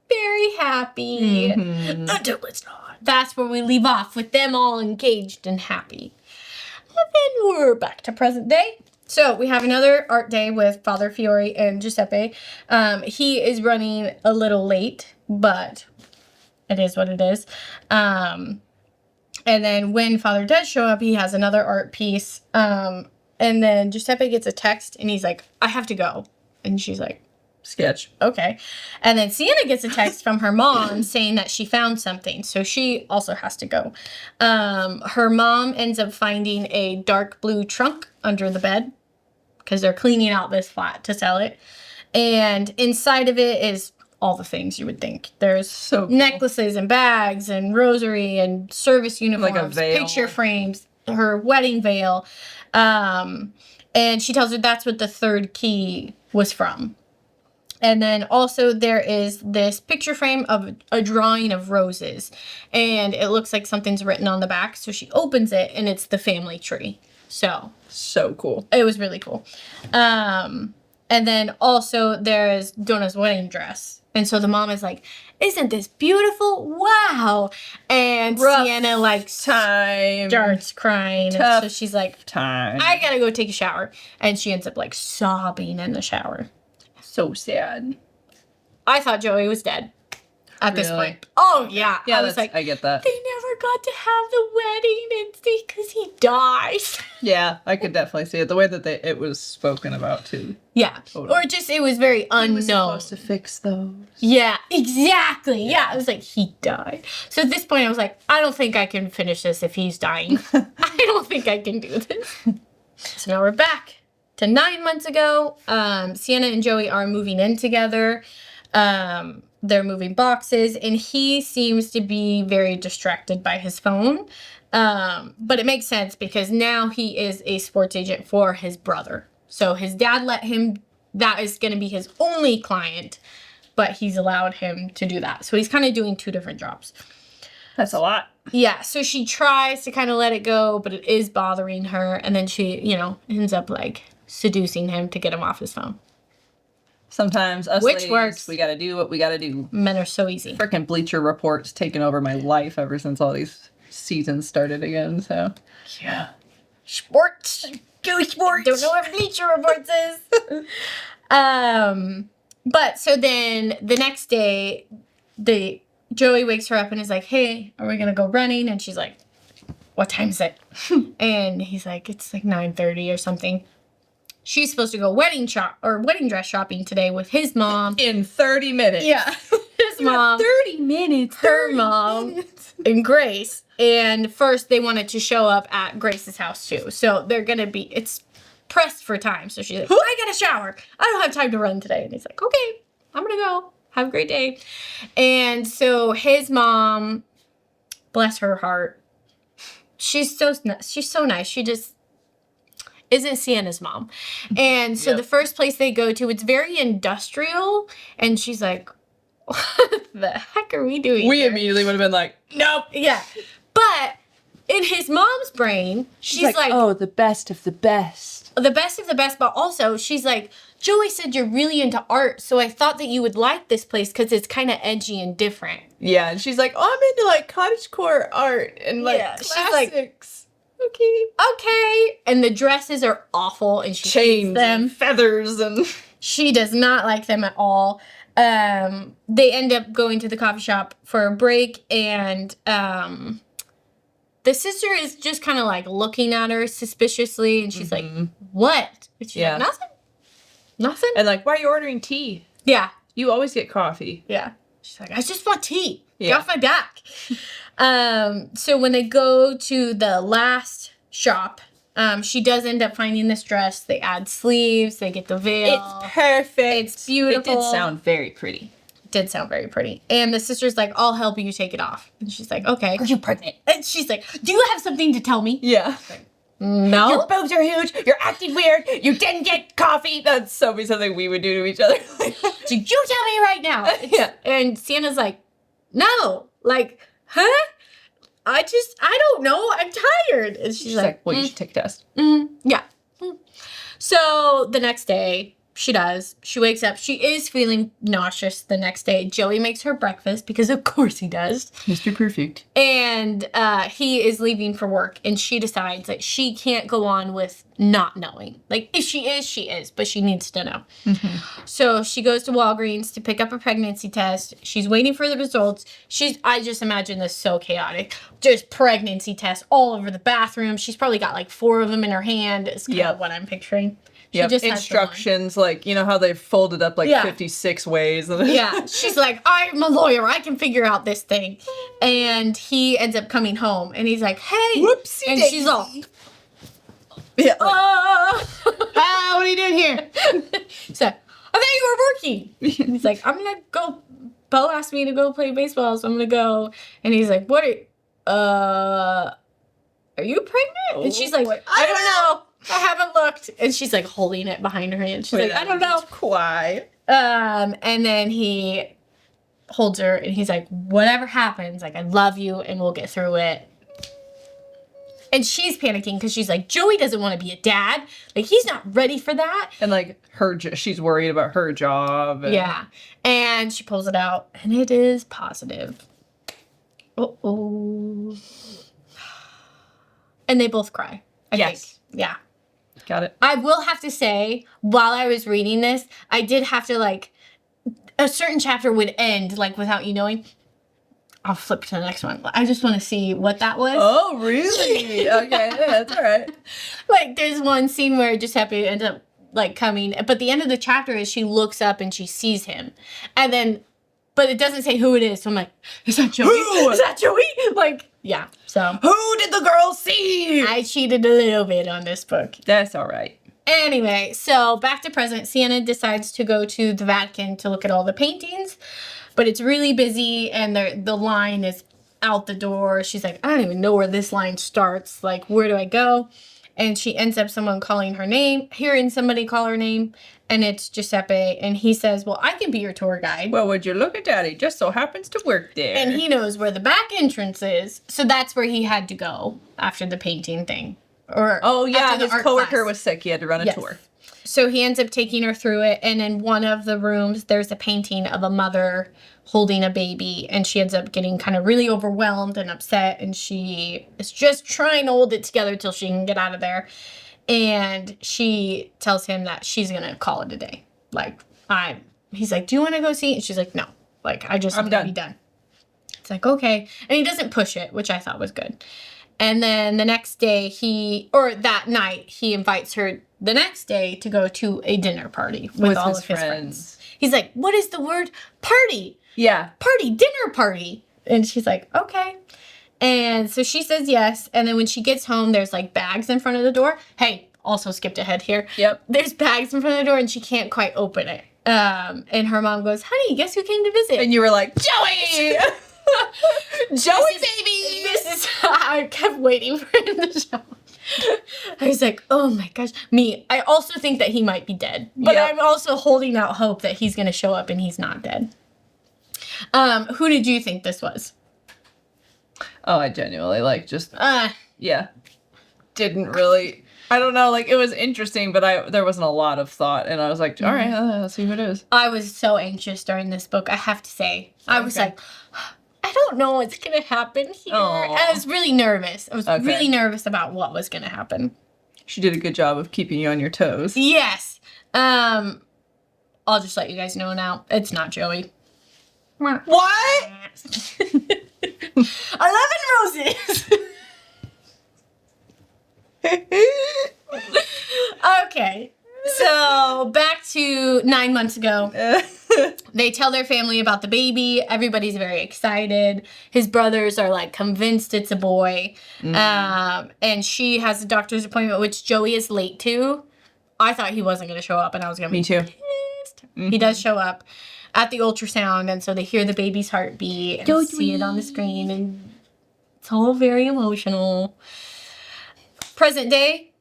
very happy. Mm-hmm. Until it's not. That's where we leave off, with them all engaged and happy. And then we're back to present day. So we have another art day with Father Fiore and Giuseppe. He is running a little late, but it is what it is. And then when Father does show up, he has another art piece. And then Giuseppe gets a text, and he's like, I have to go. And she's like, sketch. Okay. And then Sienna gets a text from her mom saying that she found something. So she also has to go. Her mom ends up finding a dark blue trunk under the bed because they're cleaning out this flat to sell it. And inside of it is all the things you would think. There's so cool. Necklaces and bags and rosary and service uniforms, like a veil. Picture frames, her wedding veil. And she tells her that's what the third key was from. And then also there is this picture frame of a drawing of roses. And it looks like something's written on the back. So she opens it and it's the family tree. So cool. it was really cool. And then also there's Donna's wedding dress. And so the mom is like, isn't this beautiful? Wow. And Rough Sienna like time. starts crying. Tough And so she's like, time. I gotta go take a shower. And she ends up like sobbing in the shower. So sad. I thought Joey was dead at this Really? point. Oh, yeah. Yeah, I was like, I get that. they never got to have the wedding because he dies. Yeah, I could definitely see it. The way that it was spoken about, too. Yeah. Totally. Or just, it was very unknown. He was supposed to fix those. Yeah, exactly. Yeah, I was like, he died. So at this point, I was like, I don't think I can finish this if he's dying. I don't think I can do this. So now we're back to 9 months ago. Sienna and Joey are moving in together. They're moving boxes, and he seems to be very distracted by his phone. But it makes sense because now he is a sports agent for his brother. So his dad let him, that is going to be his only client, but he's allowed him to do that. So he's kind of doing 2 different jobs. That's a lot. Yeah, so she tries to kind of let it go, but it is bothering her. And then she, ends up like seducing him to get him off his phone. Sometimes us Which ladies, works. we gotta do what we gotta do. Men are so easy. Freaking Bleacher Report's taken over my life ever since all these seasons started again, so. Yeah. Sports. Go sports! Don't know what Bleacher Reports is. But so then the next day, Joey wakes her up and is like, hey, are we gonna go running? And she's like, what time is it? And he's like, it's like 9:30 or something. She's supposed to go wedding dress shopping today with his mom. In 30 minutes. Yeah. His mom. 30 minutes. Her mom. And Grace. And first they wanted to show up at Grace's house too. So they're going to be, it's pressed for time. So she's like, I got to shower. I don't have time to run today. And he's like, okay, I'm going to go. Have a great day. And so his mom, bless her heart, she's so nice. She just isn't Sienna's mom. And so the first place they go to, it's very industrial. And she's like, what the heck are we doing We here? immediately would have been like, nope. Yeah. But in his mom's brain, she's like, oh, the best of the best. the best of the best. But also, she's like, Joey said you're really into art. So I thought that you would like this place because it's kind of edgy and different. Yeah, and she's like, oh, I'm into like cottagecore art and like Yeah, she's like, classics. Okay. And the dresses are awful. And she hates Chains them. and feathers and... She does not like them at all. They end up going to the coffee shop for a break, and the sister is just kind of like looking at her suspiciously, and she's like, what? And she's like, nothing. And like, why are you ordering tea? Yeah. You always get coffee. Yeah. She's like, I just want tea. Yeah. Get off my back. So when they go to the last shop, she does end up finding this dress. They add sleeves. They get the veil. It's perfect. It's beautiful. It did sound very pretty. Did sound very pretty. And the sister's like, I'll help you take it off. And she's like, okay. Are you pregnant? And she's like, do you have something to tell me? Yeah. No. Your boobs are huge. You're acting weird. You didn't get coffee. That's so be something we would do to each other. So you tell me right now. Yeah. And Sienna's like, no. Like, huh? I don't know. I'm tired. And she's like, well, you should take a test. yeah. So the next day, she does. She wakes up. She is feeling nauseous the next day. Joey makes her breakfast because of course he does. Mr. Perfect. And he is leaving for work, and she decides that she can't go on with not knowing. Like, if she is, she is, but she needs to know. So she goes to Walgreens to pick up a pregnancy test. She's waiting for the results. I just imagine this so chaotic. Just pregnancy tests all over the bathroom. She's probably got like 4 of them in her hand. Is kind of what I'm picturing. She just has instructions, like, you know how they've folded up like 56 ways. Yeah, she's like, I'm a lawyer. I can figure out this thing. And he ends up coming home, and he's like, hey. Whoopsie And daisy. she's all, Yeah. what are you doing here? So, I thought you were working. And he's like, I'm going to go. Bo asked me to go play baseball, so I'm going to go. And he's like, are you pregnant? And she's like, I don't know. I haven't looked. And she's like holding it behind her hand. She's like, I don't know. Why? And then he holds her and he's like, whatever happens, like, I love you and we'll get through it. And she's panicking because she's like, Joey doesn't want to be a dad. Like, he's not ready for that. And, like, she's worried about her job. And... Yeah. And she pulls it out, and it is positive. Uh-oh. And they both cry, I think. Yeah. Got it. I will have to say, while I was reading this, I did have to, like, a certain chapter would end, like, without you knowing. I'll flip to the next one. I just want to see what that was. Oh, really? Okay, yeah, that's all right. Like, there's one scene where Giuseppe ends up, like, coming. But the end of the chapter is she looks up and she sees him. And then, but it doesn't say who it is. So I'm like, is that Joey? Who? Is that Joey? Like, yeah. So. Who did the girl see? I cheated a little bit on this book. That's all right. Anyway, so back to present. Sienna decides to go to the Vatican to look at all the paintings. But it's really busy, and the line is out the door. She's like, I don't even know where this line starts. Like, where do I go? And she ends up someone calling her name, hearing somebody call her name, and it's Giuseppe. And he says, well, I can be your tour guide. Well, would you look at that? He just so happens to work there. And he knows where the back entrance is. So that's where he had to go after the painting thing. Or oh, yeah, his coworker was sick. He had to run a tour. So he ends up taking her through it, and in one of the rooms, there's a painting of a mother holding a baby, and she ends up getting kind of really overwhelmed and upset, and she is just trying to hold it together till she can get out of there. And she tells him that she's going to call it a day. Like, he's like, do you want to go see it? And she's like, no. Like, I'm going to be done. It's like, okay. And he doesn't push it, which I thought was good. And then the next day, that night, he invites her the next day to go to a dinner party with all of his friends. He's like, what is the word? Party. Yeah. Party, dinner party. And she's like, okay. And so she says yes. And then when she gets home, there's like bags in front of the door. Hey, also skipped ahead here. Yep. There's bags in front of the door and she can't quite open it. And her mom goes, honey, guess who came to visit? And you were like, Joey! Joey, baby! This is I kept waiting for him to show up. I was like, oh my gosh. I also think that he might be dead. But I'm also holding out hope that he's going to show up and he's not dead. Who did you think this was? Oh, I genuinely, didn't really... I don't know, it was interesting, but there wasn't a lot of thought, and I was like, all right, let's see who it is. I was so anxious during this book, I have to say. I was like, I don't know what's going to happen here. Aww. And I was really nervous. I was really nervous about what was going to happen. She did a good job of keeping you on your toes. Yes. I'll just let you guys know now. It's not Joey. What? 11 roses. Okay. So back to 9 months ago. They tell their family about the baby. Everybody's very excited. His brothers are convinced it's a boy. And she has a doctor's appointment, which Joey is late to. I thought he wasn't going to show up, and I was going to be pissed. He does show up at the ultrasound, and so they hear the baby's heartbeat and see it on the screen, and it's all very emotional. Present day,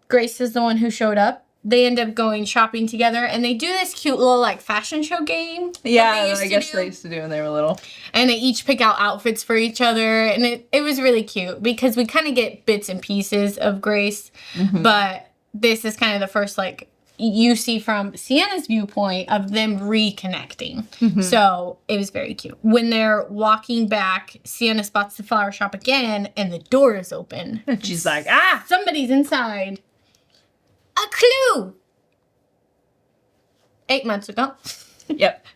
Grace is the one who showed up. They end up going shopping together, and they do this cute little fashion show game. Yeah, I guess they used to do when they were little. And they each pick out outfits for each other, and it was really cute because we kind of get bits and pieces of Grace, but this is kind of the first you see from Sienna's viewpoint of them reconnecting. So it was very cute. When they're walking back, Sienna spots the flower shop again, and the door is open. And she's like, somebody's inside. A clue! 8 months ago. Yep.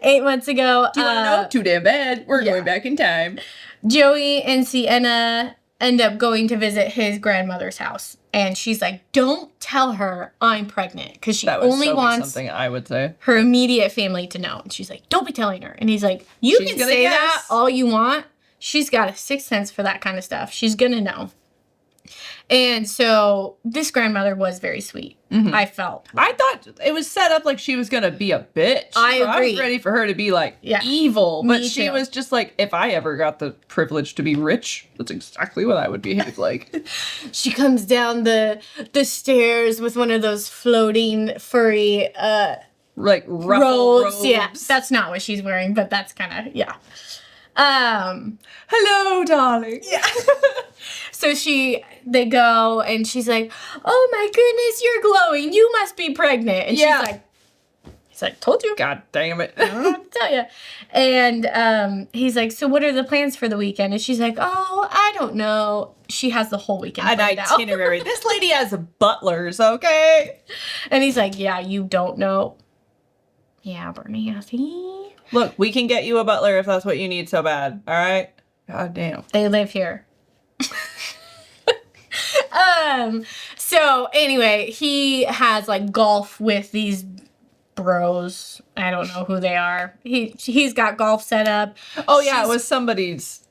8 months ago. Do you want to know? Too damn bad. We're going back in time. Joey and Sienna end up going to visit his grandmother's house. And she's like, don't tell her I'm pregnant. Because she only wants something I would say. Her immediate family to know. And she's like, don't be telling her. And he's like, you can say that all you want. She's got a sixth sense for that kind of stuff. She's going to know. And so this grandmother was very sweet. I felt. I thought it was set up like she was gonna be a bitch. I agree. was ready for her to be like Yeah. evil, but Me she too. was just like, if I ever got the privilege to be rich, that's exactly what I would behave like. She comes down the stairs with one of those floating furry Like ruffle robes. Yeah, that's not what she's wearing, but that's kind of yeah. Hello, darling. Yeah. So they go and she's like, "Oh my goodness, you're glowing. You must be pregnant." And Yeah. he's like, "Told you." God damn it. I don't know what to tell you. And he's like, "So what are the plans for the weekend?" And she's like, "Oh, I don't know." She has the whole weekend An planned out. itinerary. This lady has butlers, okay? And he's like, "Yeah, you don't know." Yeah, Bernie, I see. Look, we can get you a butler if that's what you need so bad, all right? God damn. They live here. So anyway, he has like golf with these bros. I don't know who they are. He's got golf set up. Oh yeah, it was somebody's.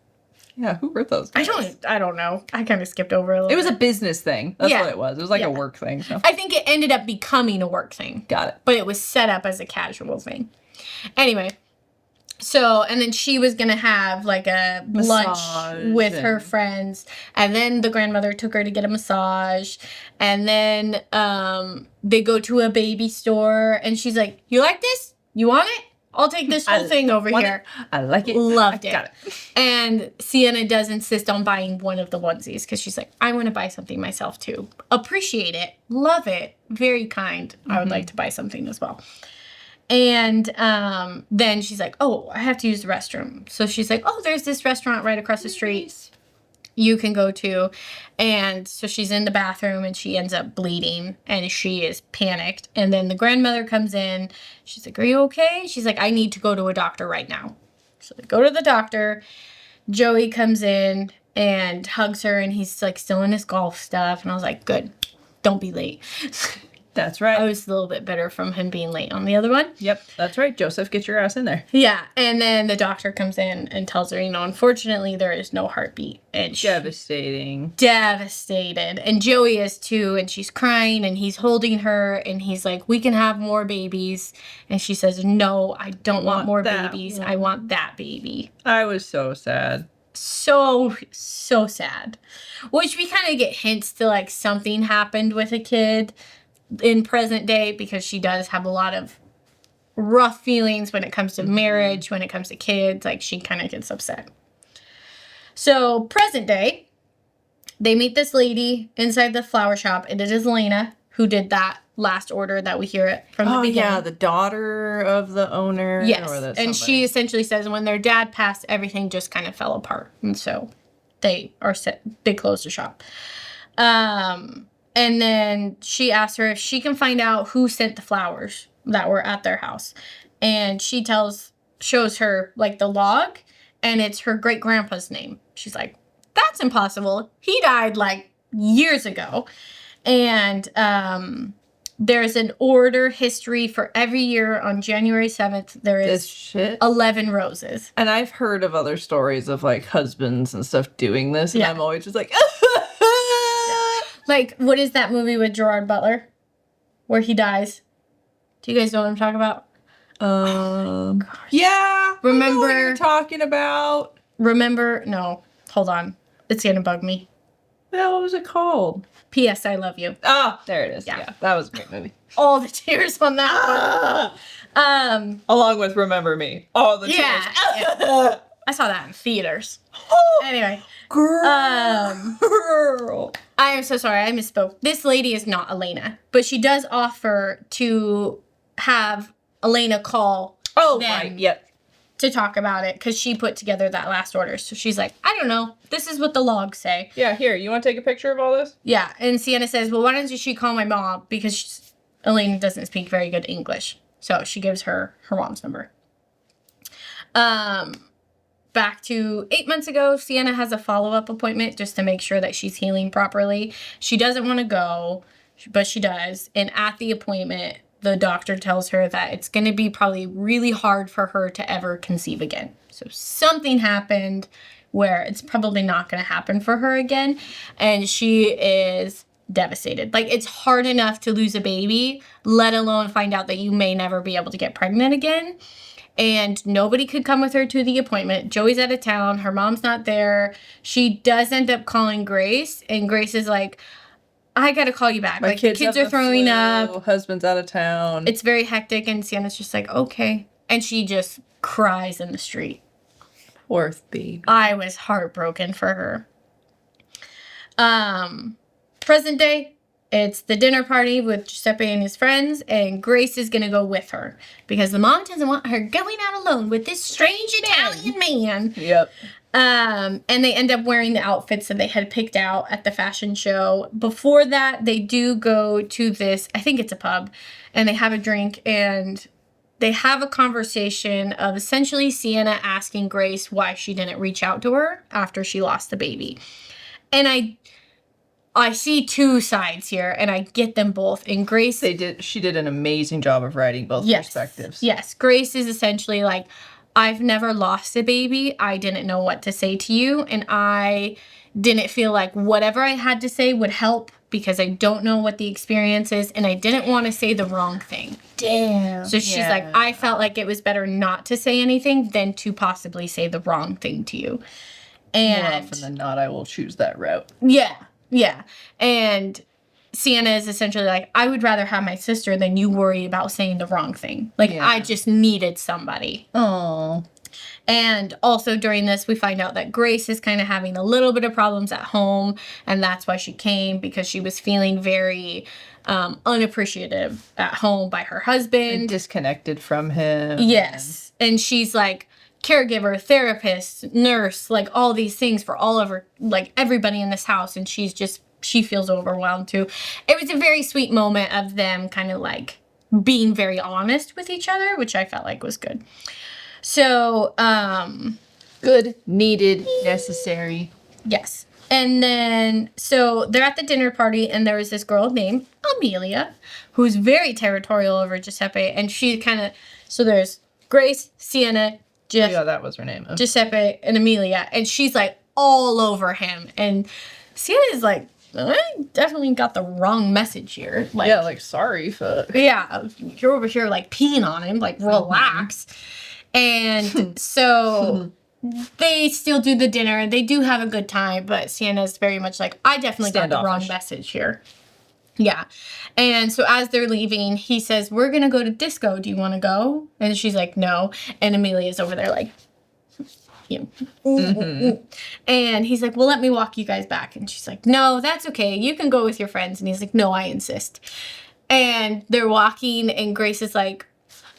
Yeah, who wrote those? I don't know. I kind of skipped over a little. It was a bit. business thing. That's Yeah. what it was. It was like Yeah. a work thing. So. I think it ended up becoming a work thing. Got it. But it was set up as a casual thing. Anyway, so, and then she was going to have like a lunch with her friends. And then the grandmother took her to get a massage. And then they go to a baby store. And she's like, "You like this? You want it? I'll take this whole thing over here." I like it. Loved I it. got it. And Sienna does insist on buying one of the onesies because she's like, "I want to buy something myself too. Appreciate it. Love it. Very kind. I would like to buy something as well." And then she's like, "Oh, I have to use the restroom." So she's like, "Oh, there's this restaurant right across the street you can go to." And so she's in the bathroom and she ends up bleeding and she is panicked. And then the grandmother comes in. She's like, "Are you okay?" She's like, "I need to go to a doctor right now." So they go to the doctor. Joey comes in and hugs her and he's like still in his golf stuff. And I was like, "Good. Don't be late." That's right. I was a little bit bitter from him being late on the other one. Yep, that's right. Joseph, get your ass in there. Yeah, and then the doctor comes in and tells her, unfortunately, there is no heartbeat. And she's Devastating. devastated. And Joey is too, and she's crying, and he's holding her, and he's like, "We can have more babies." And she says, "No, I don't want more that babies. one." I want that baby." I was so sad. So sad. Which we kind of get hints to, like, something happened with a kid in present day, because she does have a lot of rough feelings when it comes to marriage, when it comes to kids. Like, she kind of gets upset. So present day, they meet this lady inside the flower shop, and it is Elena who did that last order that we hear it from the beginning. Yeah, the daughter of the owner. Yes, Or and she essentially says when their dad passed, everything just kind of fell apart, and so they closed the shop. And then she asks her if she can find out who sent the flowers that were at their house. And she shows her, like, the log, and it's her great-grandpa's name. She's like, "That's impossible. He died, like, years ago." And there's an order history for every year on January 7th. There This is shit. 11 roses. And I've heard of other stories of, like, husbands and stuff doing this, and Yeah. I'm always just like, Like, what is that movie with Gerard Butler where he dies? Do you guys know what I'm talking about? yeah. Remember- I know what you're talking about. No, hold on. It's gonna bug me. Yeah, what was it called? P.S. I love you. Ah, there it is. Yeah. Yeah, that was a great movie. All the tears on that one. Along with Remember Me. All the Yeah. tears. I saw that in theaters. Anyway, Girl. I am so sorry. I misspoke. This lady is not Elena, but she does offer to have Elena call Oh, them right. Yep. to talk about it because she put together that last order. So she's like, "I don't know. This is what the logs say." Yeah, here. You want to take a picture of all this? Yeah, and Sienna says, "Well, why don't she call my mom?" Because Elena doesn't speak very good English. So she gives her mom's number. Back to 8 months ago, Sienna has a follow-up appointment just to make sure that she's healing properly. She doesn't want to go, but she does. And at the appointment, the doctor tells her that it's going to be probably really hard for her to ever conceive again. So something happened where it's probably not going to happen for her again. And she is devastated. Like, it's hard enough to lose a baby, let alone find out that you may never be able to get pregnant again. And nobody could come with her to the appointment. Joey's out of town. Her mom's not there. She does end up calling Grace, and Grace is like, I gotta call you back. My like, kids have are the throwing flu, up. Husband's out of town. It's very hectic, and Sienna's just like, okay. And she just cries in the street. Poor baby. I was heartbroken for her. Present day, it's the dinner party with Giuseppe and his friends, and Grace is gonna go with her because the mom doesn't want her going out alone with this strange Italian man. Yep. And they end up wearing the outfits that they had picked out at the fashion show. Before that, they do go to this, I think it's a pub, and they have a drink, and they have a conversation of essentially Sienna asking Grace why she didn't reach out to her after she lost the baby. And I see two sides here, and I get them both. And Grace... She did an amazing job of writing both perspectives. Yes. Grace is essentially like, I've never lost a baby. I didn't know what to say to you, and I didn't feel like whatever I had to say would help because I don't know what the experience is, and I didn't want to say the wrong thing. Damn. So she's like, I felt like it was better not to say anything than to possibly say the wrong thing to you. And more often than not, I will choose that route. Yeah. And Sienna is essentially like, I would rather have my sister than you worry about saying the wrong thing. Like, I just needed somebody. Oh. And also during this, we find out that Grace is kind of having a little bit of problems at home. And that's why she came, because she was feeling very unappreciative at home by her husband. And disconnected from him. Yes. And she's like, caregiver, therapist, nurse, like all these things for all of her, like everybody in this house. And she feels overwhelmed too. It was a very sweet moment of them kind of like being very honest with each other, which I felt like was good. So, good, needed, necessary. Yes. And then, so they're at the dinner party, and there was this girl named Amelia, who's very territorial over Giuseppe. And she kind of, so there's Grace, Sienna, Yeah, that was her name. Giuseppe, and Amelia. And she's like all over him. And Sienna is like, I definitely got the wrong message here. Like, yeah, like, sorry, fuck. Yeah, you're over here like peeing on him, like, relax. And so they still do the dinner, and they do have a good time, but Sienna's very much like, I definitely got the wrong message here. Yeah. And so as they're leaving, he says, we're going to go to disco. Do you want to go? And she's like, no. And Amelia's over there like, And he's like, well, let me walk you guys back. And she's like, no, that's okay. You can go with your friends. And he's like, no, I insist. And they're walking, and Grace is like,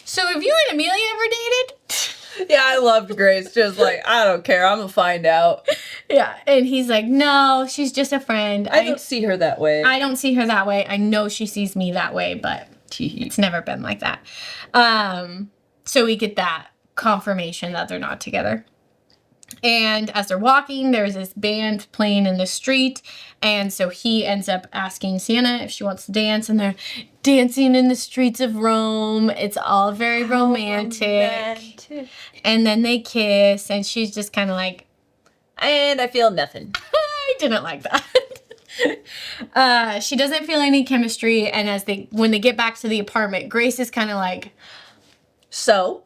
so have you and Amelia ever dated? Yeah, I loved Grace. Just like, I don't care. I'm going to find out. Yeah. And he's like, no, she's just a friend. I don't see her that way. I don't see her that way. I know she sees me that way, but it's never been like that. So we get that confirmation that they're not together. And as they're walking, there's this band playing in the street. And so he ends up asking Sienna if she wants to dance. And they're dancing in the streets of Rome. It's all very romantic. And then they kiss. And she's just kind of like, and I feel nothing. I didn't like that. She doesn't feel any chemistry. And when they get back to the apartment, Grace is kind of like, so?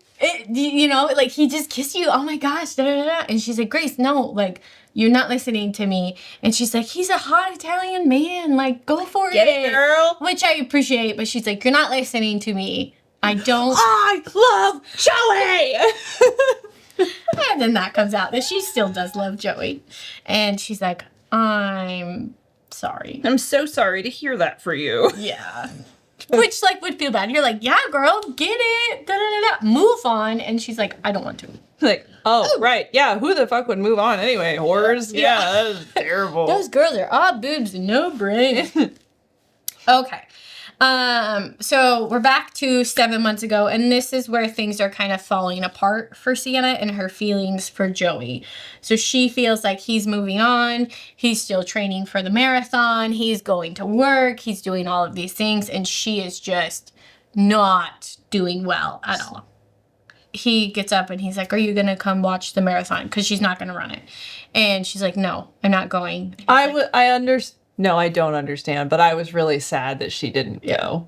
Like, he just kissed you. Oh my gosh. Da, da, da, da. And she's like, Grace, no, like, you're not listening to me. And she's like, he's a hot Italian man. Like, go for it. Get it, girl. Which I appreciate. But she's like, you're not listening to me. I love Joey. And then that comes out that she still does love Joey. And she's like, I'm sorry. I'm so sorry to hear that for you. Yeah. Which, like, would feel bad. You're like, yeah, girl, get it. Da, da, da, da. Move on. And she's like, I don't want to. Like, oh, right. Yeah, who the fuck would move on anyway? Whores? Yeah, that is terrible. Those girls are all boobs and no brain. Okay. So we're back to 7 months ago, and this is where things are kind of falling apart for Sienna and her feelings for Joey. So she feels like he's moving on. He's still training for the marathon. He's going to work. He's doing all of these things, and she is just not doing well at all. he gets up and he's like, are you going to come watch the marathon? Because she's not going to run it. And she's like, no, I'm not going. No, I don't understand, but I was really sad that she didn't go.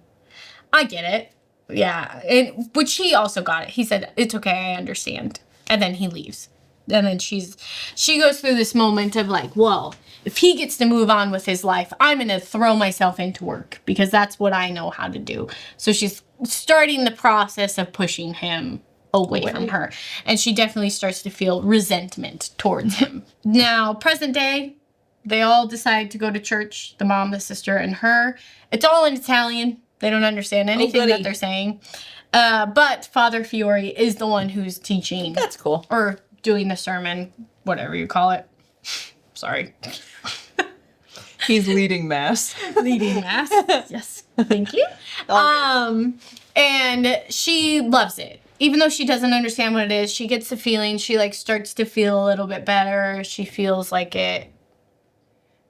I get it. Yeah. Which he also got it. He said, it's okay, I understand. And then he leaves. And then she goes through this moment of like, well, if he gets to move on with his life, I'm going to throw myself into work because that's what I know how to do. So she's starting the process of pushing him away from her. And she definitely starts to feel resentment towards him. Now, present day, they all decide to go to church, the mom, the sister, and her. It's all in Italian. They don't understand anything that they're saying. But Father Fiore is the one who's teaching. That's cool. Or doing the sermon, whatever you call it. Sorry. He's leading mass. Leading mass. Yes. Thank you. And she loves it. Even though she doesn't understand what it is, she gets the feeling. She like starts to feel a little bit better. She feels like it's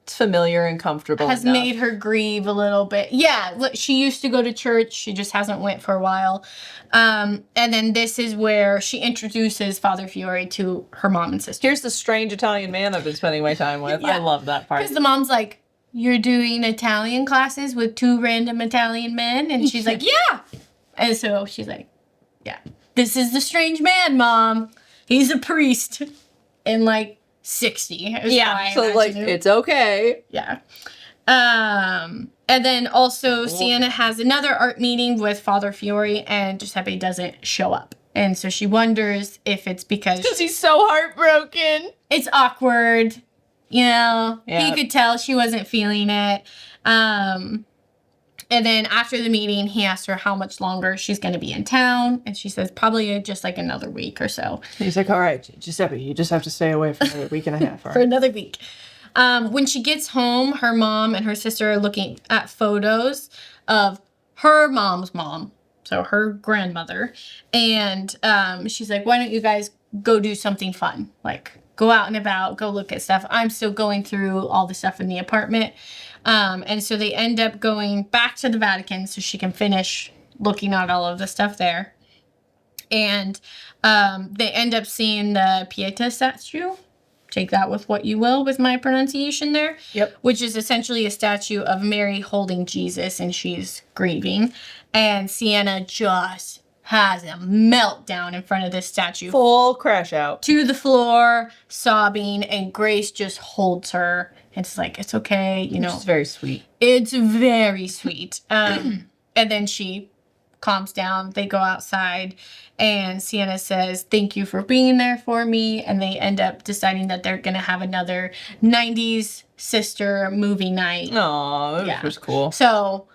familiar and comfortable. Has made her grieve a little bit. Yeah, she used to go to church. She just hasn't went for a while. And then this is where she introduces Father Fiore to her mom and sister. Here's the strange Italian man I've been spending my time with. Yeah. I love that part. Because the mom's like, you're doing Italian classes with 2 random Italian men? And she's like, yeah. And so she's like, yeah, this is the strange man, Mom. He's a priest. And like, 60. Yeah, so like it's okay. Yeah. And then also Sienna has another art meeting with Father Fiore and Giuseppe doesn't show up. And so she wonders if it's because he's so heartbroken. It's awkward. You know, he could tell she wasn't feeling it. And then after the meeting, he asked her how much longer she's going to be in town. And she says probably just like another week or so. He's like, all right, Giuseppe, you just have to stay away for another week and a half. For another week. When she gets home, her mom and her sister are looking at photos of her mom's mom. So her grandmother. And she's like, why don't you guys go do something fun? Like go out and about, go look at stuff. I'm still going through all the stuff in the apartment. And so they end up going back to the Vatican so she can finish looking at all of the stuff there. And they end up seeing the Pieta statue. Take that with what you will with my pronunciation there. Yep. Which is essentially a statue of Mary holding Jesus and she's grieving. And Sienna just has a meltdown in front of this statue. Full crash out. To the floor, sobbing, and Grace just holds her. It's like, it's okay, you know. It's very sweet. It's very sweet. And then she calms down. They go outside, and Sienna says, thank you for being there for me. And they end up deciding that they're going to have another 90s sister movie night. Aw, that was cool. So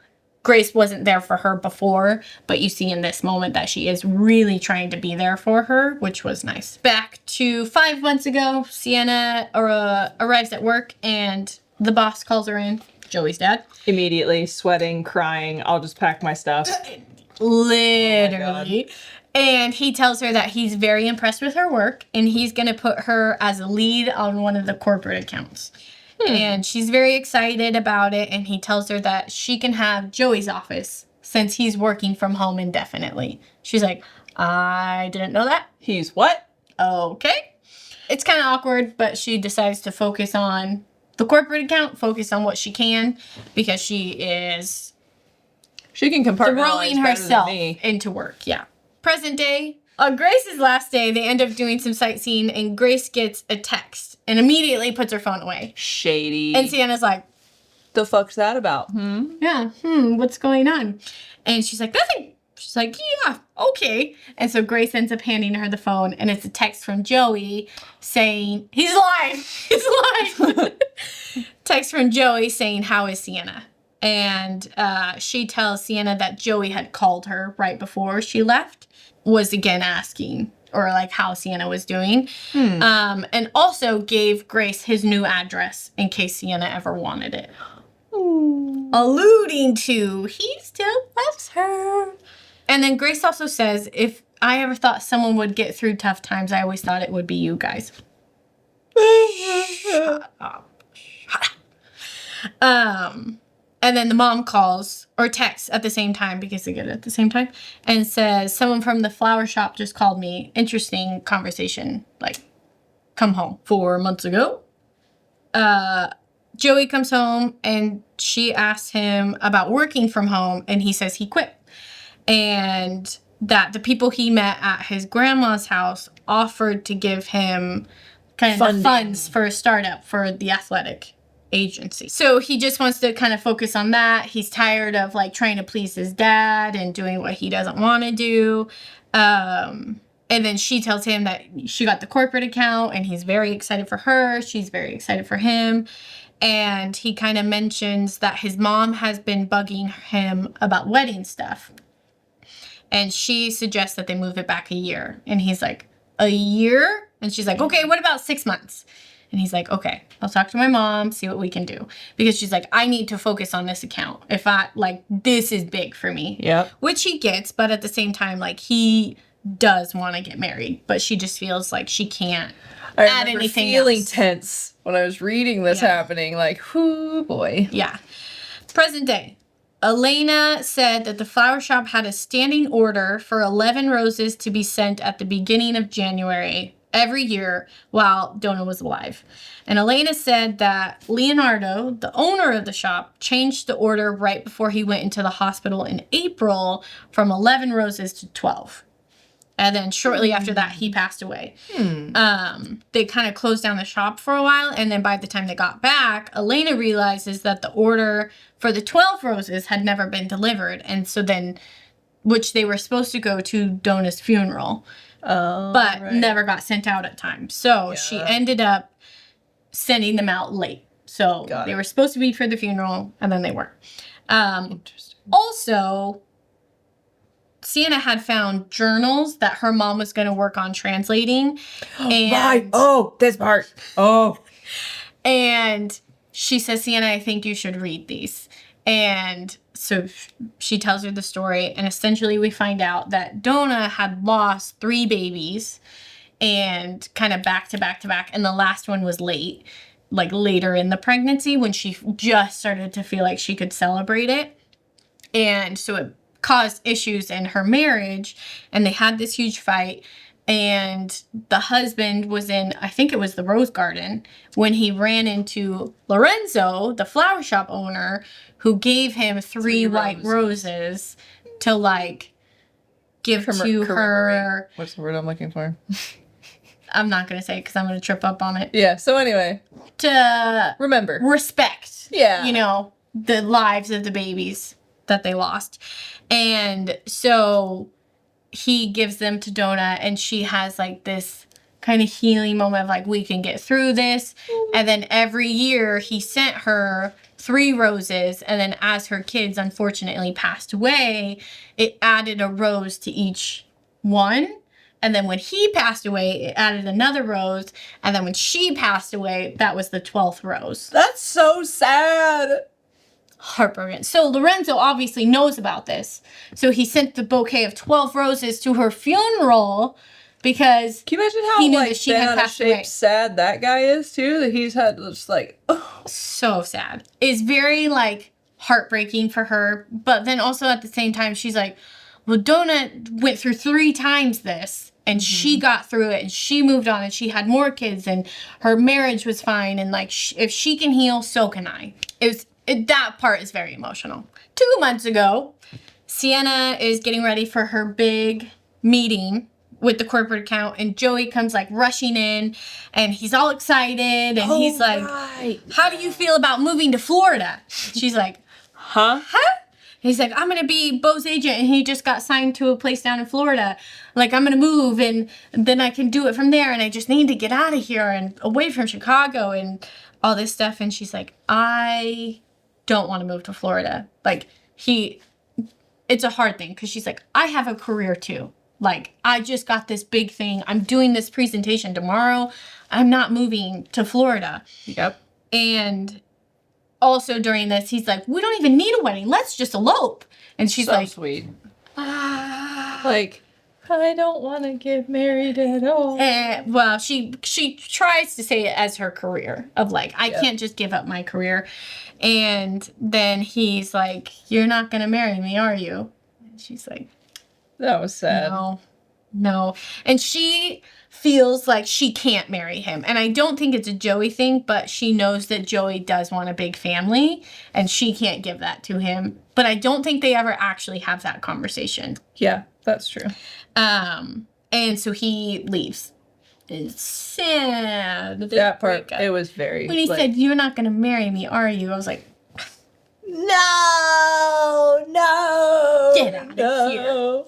Grace wasn't there for her before, but you see in this moment that she is really trying to be there for her, which was nice. Back to 5 months ago, Sienna arrives at work and the boss calls her in, Joey's dad. Immediately, sweating, crying, I'll just pack my stuff. Literally. And he tells her that he's very impressed with her work and he's going to put her as a lead on one of the corporate accounts. And she's very excited about it. And he tells her that she can have Joey's office since he's working from home indefinitely. She's like, I didn't know that. He's what? Okay. It's kind of awkward, but she decides to focus on the corporate account, focus on what she can, because she can compartmentalize throwing herself into work. Yeah. Present day. On Grace's last day, they end up doing some sightseeing, and Grace gets a text and immediately puts her phone away. Shady. And Sienna's like, the fuck's that about? Yeah, what's going on? And she's like, nothing. She's like, yeah, okay. And so Grace ends up handing her the phone, and it's a text from Joey saying, he's alive. He's alive. Text from Joey saying, how is Sienna? And she tells Sienna that Joey had called her right before she left, was again asking, or like how Sienna was doing. And also gave Grace his new address in case Sienna ever wanted it. Alluding to he still loves her. And then Grace also says, if I ever thought someone would get through tough times, I always thought it would be you guys. Shut up. And then the mom calls or texts at the same time because they get it at the same time and says, someone from the flower shop just called me. Interesting conversation. Like, come home 4 months ago. Joey comes home and she asks him about working from home, and he says he quit. And that the people he met at his grandma's house offered to give him kind of the funds for a startup for the athletic agency. So he just wants to kind of focus on that. He's tired of like trying to please his dad and doing what he doesn't want to do. And then she tells him that she got the corporate account and he's very excited for her. She's very excited for him. And he kind of mentions that his mom has been bugging him about wedding stuff. And she suggests that they move it back a year. And he's like, a year? And she's like, okay, what about 6 months? And he's like, okay, I'll talk to my mom, see what we can do. Because she's like, I need to focus on this account. If this is big for me. Yep. Which he gets, but at the same time, like, he does want to get married. But she just feels like she can't add anything feeling else. Tense when I was reading this happening. Like, whoo, boy. Yeah. Present day. Elena said that the flower shop had a standing order for 11 roses to be sent at the beginning of January every year while Donna was alive. And Elena said that Leonardo, the owner of the shop, changed the order right before he went into the hospital in April from 11 roses to 12. And then shortly after that, he passed away. They kind of closed down the shop for a while. And then by the time they got back, Elena realizes that the order for the 12 roses had never been delivered. And so then, which they were supposed to go to Donna's funeral, but never got sent out at time. So she ended up sending them out late. So they were supposed to be for the funeral, and then they weren't. Also, Sienna had found journals that her mom was going to work on translating. And, right. Oh, this part. Oh. And she says, Sienna, I think you should read these. And so she tells her the story. And essentially we find out that Donna had lost 3 babies and kind of back to back to back. And the last one was late, like later in the pregnancy when she just started to feel like she could celebrate it. And so it caused issues in her marriage, and they had this huge fight, and the husband was in, I think it was the rose garden, when he ran into Lorenzo, the flower shop owner, who gave him 3 white roses to like give to her. What's the word I'm looking for? I'm not going to say it because I'm going to trip up on it. Yeah, so anyway. To remember. Respect. Yeah. You know, the lives of the babies that they lost. And so he gives them to Donna, and she has like this kind of healing moment of like, we can get through this. And then every year he sent her 3 roses, and then as her kids unfortunately passed away, it added a rose to each one. And then when he passed away, it added another rose. And then when she passed away, that was the 12th rose. That's so sad. Heartbroken. So Lorenzo obviously knows about this. So he sent the bouquet of 12 roses to her funeral because can you imagine how he knew like that she had passed away. Sad that guy is too? That he's had just like so sad. It's very like heartbreaking for her, but then also at the same time she's like, well, Donna went through 3 times this, and she got through it, and she moved on, and she had more kids, and her marriage was fine, and like if she can heal, so can I. That part is very emotional. 2 months ago, Sienna is getting ready for her big meeting with the corporate account, and Joey comes like rushing in, and he's all excited, and he's like, how do you feel about moving to Florida? She's like, huh? He's like, I'm going to be Bo's agent, and he just got signed to a place down in Florida. Like, I'm going to move, and then I can do it from there, and I just need to get out of here and away from Chicago and all this stuff. And she's like, I don't want to move to Florida. Like, it's a hard thing, because she's like, I have a career too. Like, I just got this big thing. I'm doing this presentation tomorrow. I'm not moving to Florida. Yep. And also during this, he's like, we don't even need a wedding. Let's just elope. And she's so like, sweet. Like, I don't want to get married at all. And, well, she tries to say it as her career of like, I can't just give up my career. And then he's like, you're not going to marry me, are you? And she's like, That was sad. No. And she feels like she can't marry him. And I don't think it's a Joey thing, but she knows that Joey does want a big family and she can't give that to him. But I don't think they ever actually have that conversation. Yeah, that's true. And so he leaves. It's sad. That part, it was very... When he said, you're not going to marry me, are you? I was like, no. Get out of here.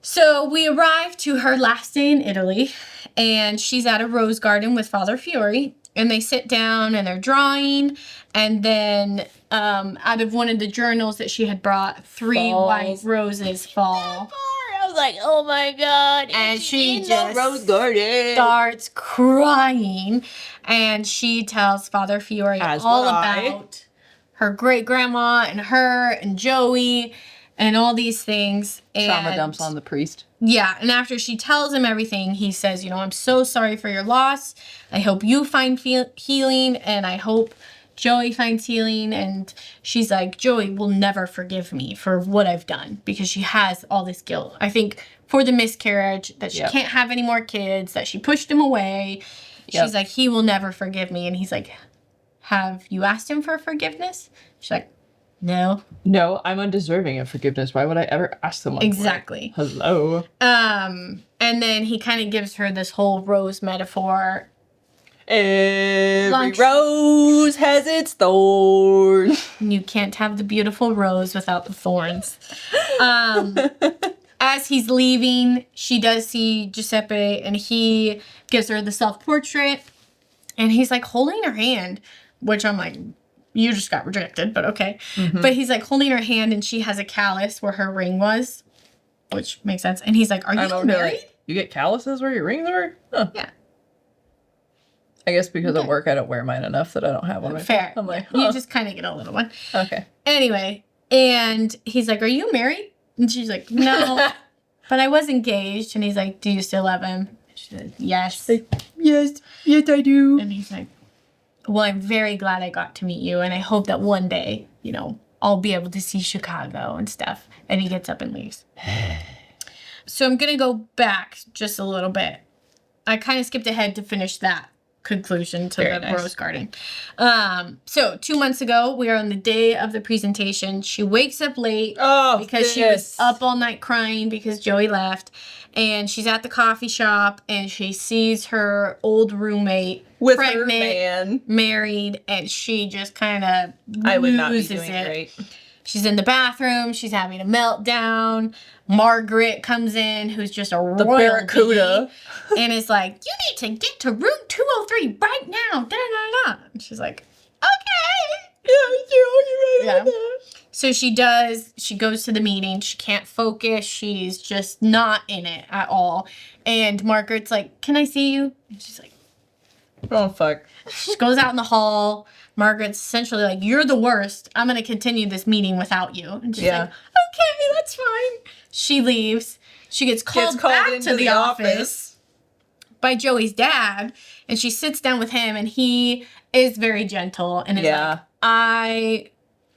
So we arrive to her last day in Italy, and she's at a rose garden with Father Fiore, and they sit down and they're drawing, and then out of one of the journals that she had brought, 3 white roses fall. I was like, oh my God. And she in just the rose garden. starts crying, and she tells Father Fiore all about her great-grandma and her and Joey and all these things. And trauma dumps on the priest. yeah, and after she tells him everything, he says, you know, I'm so sorry for your loss. I hope you find healing, and I hope Joey finds healing. And she's like, Joey will never forgive me for what I've done, because she has all this guilt. I think for the miscarriage, that she can't have any more kids, that she pushed him away. She's like, he will never forgive me. And he's like, have you asked him for forgiveness? She's like, no. No, I'm undeserving of forgiveness. Why would I ever ask someone exactly. for it? Hello. And then he kind of gives her this whole rose metaphor. Every rose has its thorn. You can't have the beautiful rose without the thorns. As he's leaving, she does see Giuseppe, and he gives her the self-portrait, and he's like holding her hand, which I'm like, you just got rejected, but okay. Mm-hmm. But he's like holding her hand, and she has a callus where her ring was, which makes sense. And he's like, are you married? Like, you get calluses where your rings are? Huh. Yeah. I guess because of work, I don't wear mine enough that I don't have one. Fair. I'm like, you just kind of get a little one. Okay. Anyway, and he's like, are you married? And she's like, no, but I was engaged. And he's like, do you still love him? And she said, yes. Like, yes, I do. And he's like, well, I'm very glad I got to meet you, and I hope that one day, you know, I'll be able to see Chicago and stuff. And he gets up and leaves. So I'm going to go back just a little bit. I kind of skipped ahead to finish that conclusion to the rose garden. So 2 months ago, we are on the day of the presentation. She wakes up late because she was up all night crying because Joey left. And she's at the coffee shop, and she sees her old roommate with pregnant, her man, married, and she just kind of I would not be loses doing it. Great. She's in the bathroom. She's having a meltdown. Margaret comes in, who's just a the barracuda, and is like, "You need to get to room 203 right now." Da da da. And she's like, "Okay." Yeah. So she does. She goes to the meeting. She can't focus. She's just not in it at all. And Margaret's like, "Can I see you?" And she's like, "Oh fuck." She goes out in the hall. Margaret's essentially like, "You're the worst. I'm going to continue this meeting without you." And she's like, "Okay, that's fine." She leaves. She gets called back to the office by Joey's dad. And she sits down with him, and he is very gentle and is like,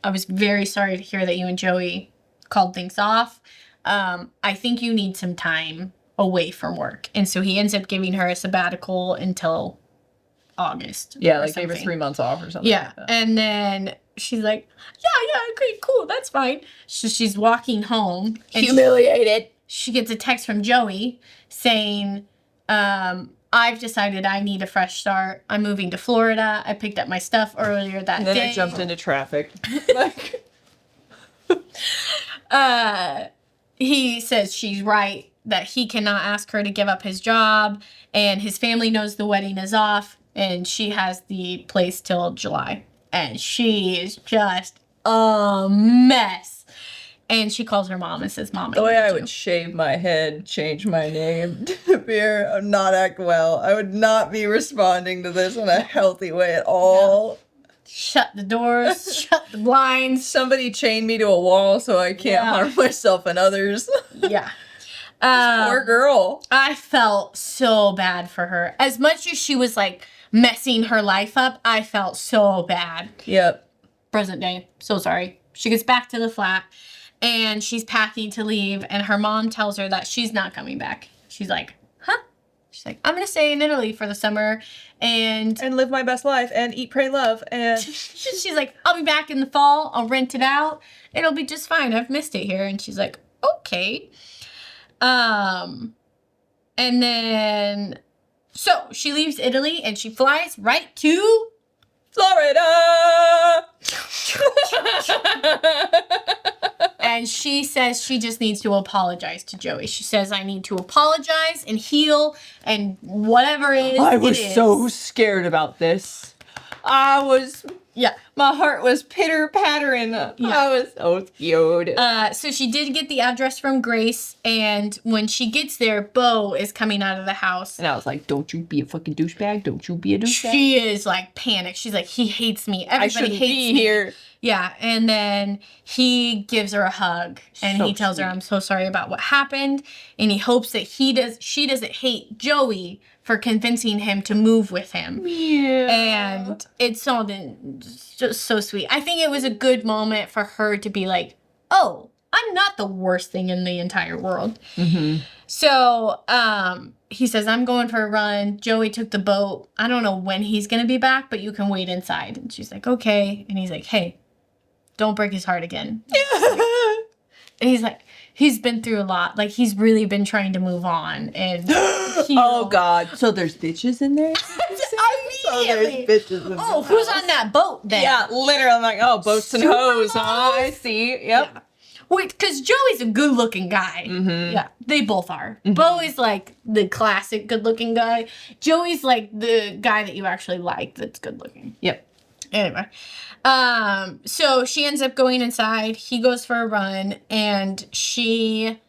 I was very sorry to hear that you and Joey called things off. I think you need some time away from work. And so he ends up giving her a sabbatical until August. Yeah, like gave her 3 months off or something. Yeah. Like that. And then she's like, yeah, great, cool, that's fine. So she's walking home. And humiliated. She gets a text from Joey saying, I've decided I need a fresh start. I'm moving to Florida. I picked up my stuff earlier that day. And then I jumped into traffic. He says she's right, that he cannot ask her to give up his job, and his family knows the wedding is off, and she has the place till July. And she is just a mess. And she calls her mom and says, "Mom, the way I would shave my head, change my name, disappear, not act well. I would not be responding to this in a healthy way at all. No. Shut the doors, shut the blinds. Somebody chain me to a wall so I can't harm myself and others." Yeah. Poor girl. I felt so bad for her. As much as she was like messing her life up, I felt so bad. Yep. Present day. So sorry. She gets back to the flat and she's packing to leave, and her mom tells her that she's not coming back. She's like, huh? She's like, I'm going to stay in Italy for the summer and live my best life and eat, pray, love. And she's like, I'll be back in the fall. I'll rent it out. It'll be just fine. I've missed it here. And she's like, okay. And then, so she leaves Italy and she flies right to Florida. and she says she just needs to apologize to Joey. She says, I need to apologize and heal and whatever it is. I was so scared about this. Yeah. My heart was pitter-pattering. I was so scared. So she did get the address from Grace, and when she gets there, Bo is coming out of the house. And I was like, don't you be a fucking douchebag. Don't you be a douchebag. She is like panicked. She's like, he hates me. Everybody I shouldn't hates be me. here. Yeah, and then he gives her a hug, and So he tells her, sweet. I'm so sorry about what happened, and he hopes that she doesn't hate Joey for convincing him to move with him. Yeah. And it's something just so sweet. I think it was a good moment for her to be like, oh, I'm not the worst thing in the entire world. Mm-hmm. So he says, I'm going for a run. Joey took the boat. I don't know when he's going to be back, but you can wait inside. And she's like, okay. And he's like, hey, don't break his heart again. And he's like, he's been through a lot. Like, he's really been trying to move on. And Oh, God. So there's bitches in there? Immediately. bitches in Oh, who's on that boat then? Yeah, literally. I'm like, oh, boats and Super hoes. Huh? I hoes. see. Yep. Yeah. Wait, because Joey's a good-looking guy. Mm-hmm. Yeah, they both are. Bo is like the classic good-looking guy. Joey's like the guy that you actually like that's good-looking. Yep. Anyway, so she ends up going inside. He goes for a run, and she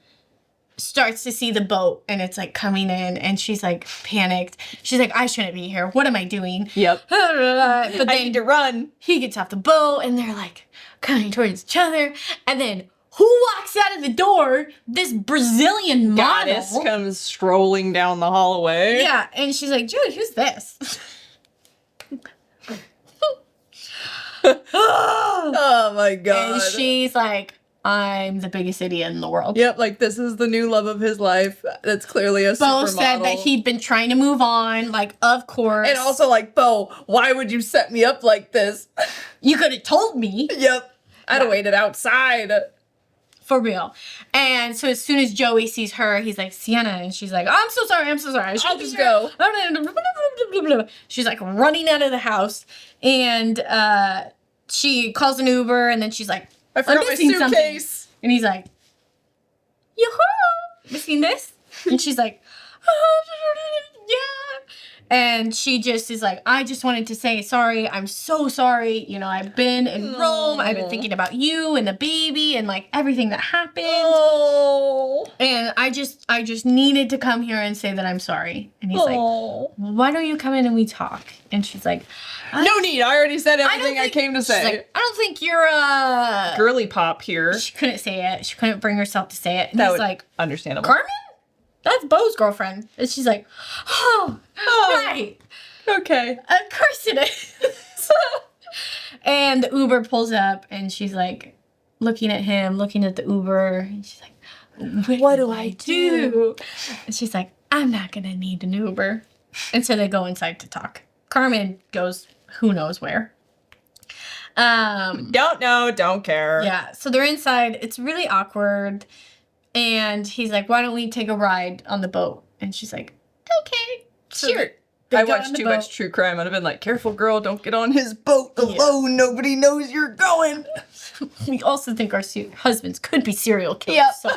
starts to see the boat, and it's like coming in, and she's like panicked. She's like, I shouldn't be here. What am I doing? Yep. But I then need to run. he gets off the boat, and they're like coming towards each other, and then who walks out of the door? This Brazilian Goddess model. comes strolling down the hallway. Yeah, and she's like, Julie, who's this? Oh my God. And she's like, I'm the biggest idiot in the world. Yep, like this is the new love of his life. That's clearly a Bo supermodel. said that he'd been trying to move on, like, of course. And also like, Bo, why would you set me up like this? You could have told me. Yep. I'd have waited outside. For real. And so as soon as Joey sees her, he's like, Sienna. And she's like, I'm so sorry. I'll just go. She's like running out of the house. And she calls an Uber. And then she's like, I forgot my missing something. suitcase. And he's like, yoo-hoo, missing this? And she's like, yeah. And she just is like, I just wanted to say sorry. I'm so sorry. You know, I've been in Rome. I've been thinking about you and the baby and like everything that happened. Oh. And I just needed to come here and say that I'm sorry. And he's like, why don't you come in and we talk? And she's like, No need. I already said everything I think- came to she's say. like, I don't think you're a Girly pop here. She couldn't say it. She couldn't bring herself to say it. And That he's would like, understandable. Carmen? That's Bo's girlfriend. And she's like, oh, right. Okay. Of course it is. And the Uber pulls up and she's like looking at him, looking at the Uber. And she's like, what do I do? And she's like, I'm not going to need an Uber. And so they go inside to talk. Carmen goes who knows where. Don't know, don't care. Yeah, so they're inside. It's really awkward. And he's like, why don't we take a ride on the boat? And she's like, okay, sure. They I go on watched the too boat. much true crime. I'd have been like, careful, girl, don't get on his boat alone. Nobody knows you're going. We also think our husbands could be serial killers. Yep. So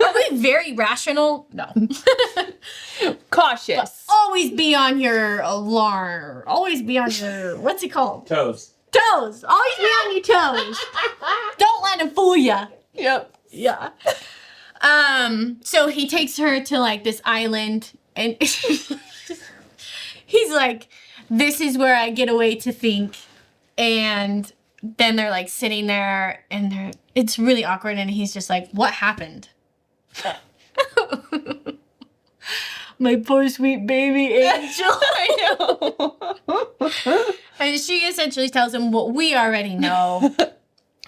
are we very rational? No. Cautious. But always be on your alarm. Always be on your, what's it called? Toes. Toes. Always be on your toes. Don't let him fool ya. Yep. Yeah. So he takes her to like this island and he's like, this is where I get away to think. And then they're like sitting there and it's really awkward. And he's just like, what happened? My poor sweet baby angel. I know. And she essentially tells him what we already know.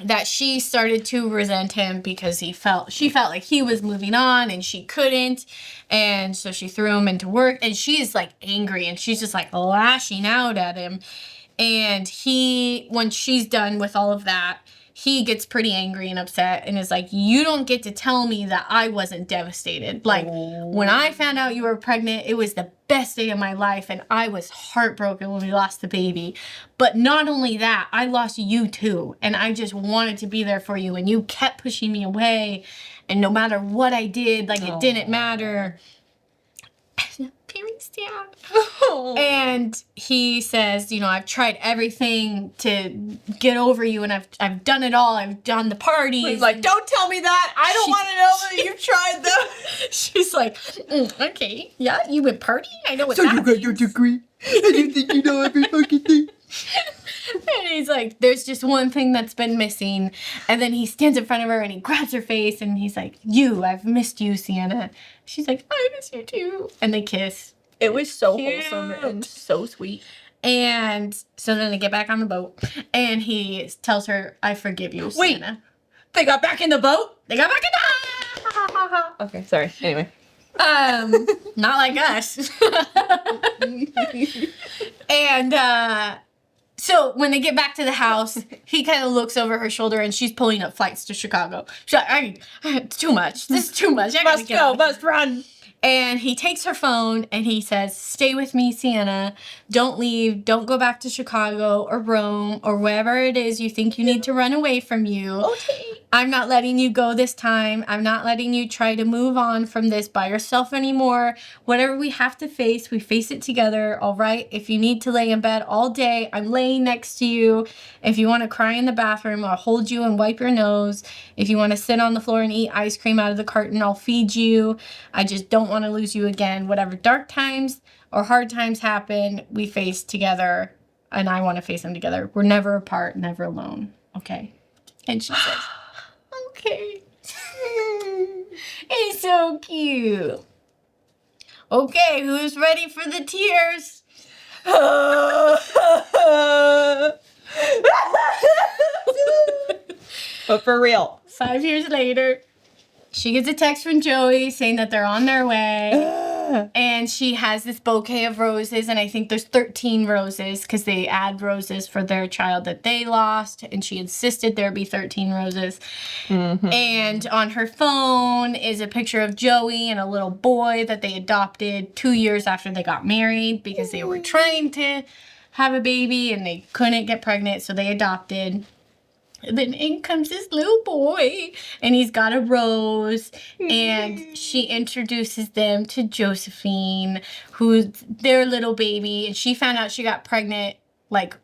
That she started to resent him because she felt like he was moving on and she couldn't. And so she threw him into work, and she's like angry and she's just like lashing out at him. And when she's done with all of that, he gets pretty angry and upset and is like, you don't get to tell me that I wasn't devastated. Like, when I found out you were pregnant, it was the best day of my life, and I was heartbroken when we lost the baby. But not only that, I lost you too, and I just wanted to be there for you, and you kept pushing me away, and no matter what I did, like, it didn't matter. Very sad. And he says, I've tried everything to get over you, and I've done it all. I've done the parties. He's like, don't tell me that. I don't want to know that you've tried them. She's like, okay, yeah, you went partying? I know what So that you got means. your degree, and you think you know every fucking thing. And he's like, there's just one thing that's been missing. And then he stands in front of her and he grabs her face and he's like, I've missed you, Sienna. She's like, I miss you too. And they kiss. It was so Cute. wholesome and so sweet. And so then they get back on the boat and he tells her, I forgive you, Wait. Sienna. They got back in the boat? They got back in the boat. Okay, sorry. Anyway. Not like us. And, so when they get back to the house, he kind of looks over her shoulder and she's pulling up flights to Chicago. She's like, it's too much. This is too much. I gotta Must get go, out. must run. And he takes her phone and he says, stay with me, Sienna. Don't leave. Don't go back to Chicago or Rome or wherever it is you think you need to run away from you. Okay. I'm not letting you go this time. I'm not letting you try to move on from this by yourself anymore. Whatever we have to face, we face it together, all right? If you need to lay in bed all day, I'm laying next to you. If you want to cry in the bathroom, I'll hold you and wipe your nose. If you want to sit on the floor and eat ice cream out of the carton, I'll feed you. I just don't want to lose you again. Whatever dark times or hard times happen, we face together, and I want to face them together. We're never apart, never alone, okay? And she says, okay. It's so cute. Okay, who's ready for the tears? But for real. 5 years later, she gets a text from Joey saying that they're on their way. And she has this bouquet of roses, and I think there's 13 roses because they add roses for their child that they lost, and she insisted there be 13 roses. Mm-hmm. And on her phone is a picture of Joey and a little boy that they adopted 2 years after they got married because they were trying to have a baby and they couldn't get pregnant, so they adopted. And then in comes this little boy, and he's got a rose, and she introduces them to Josephine, who's their little baby, and she found out she got pregnant, like,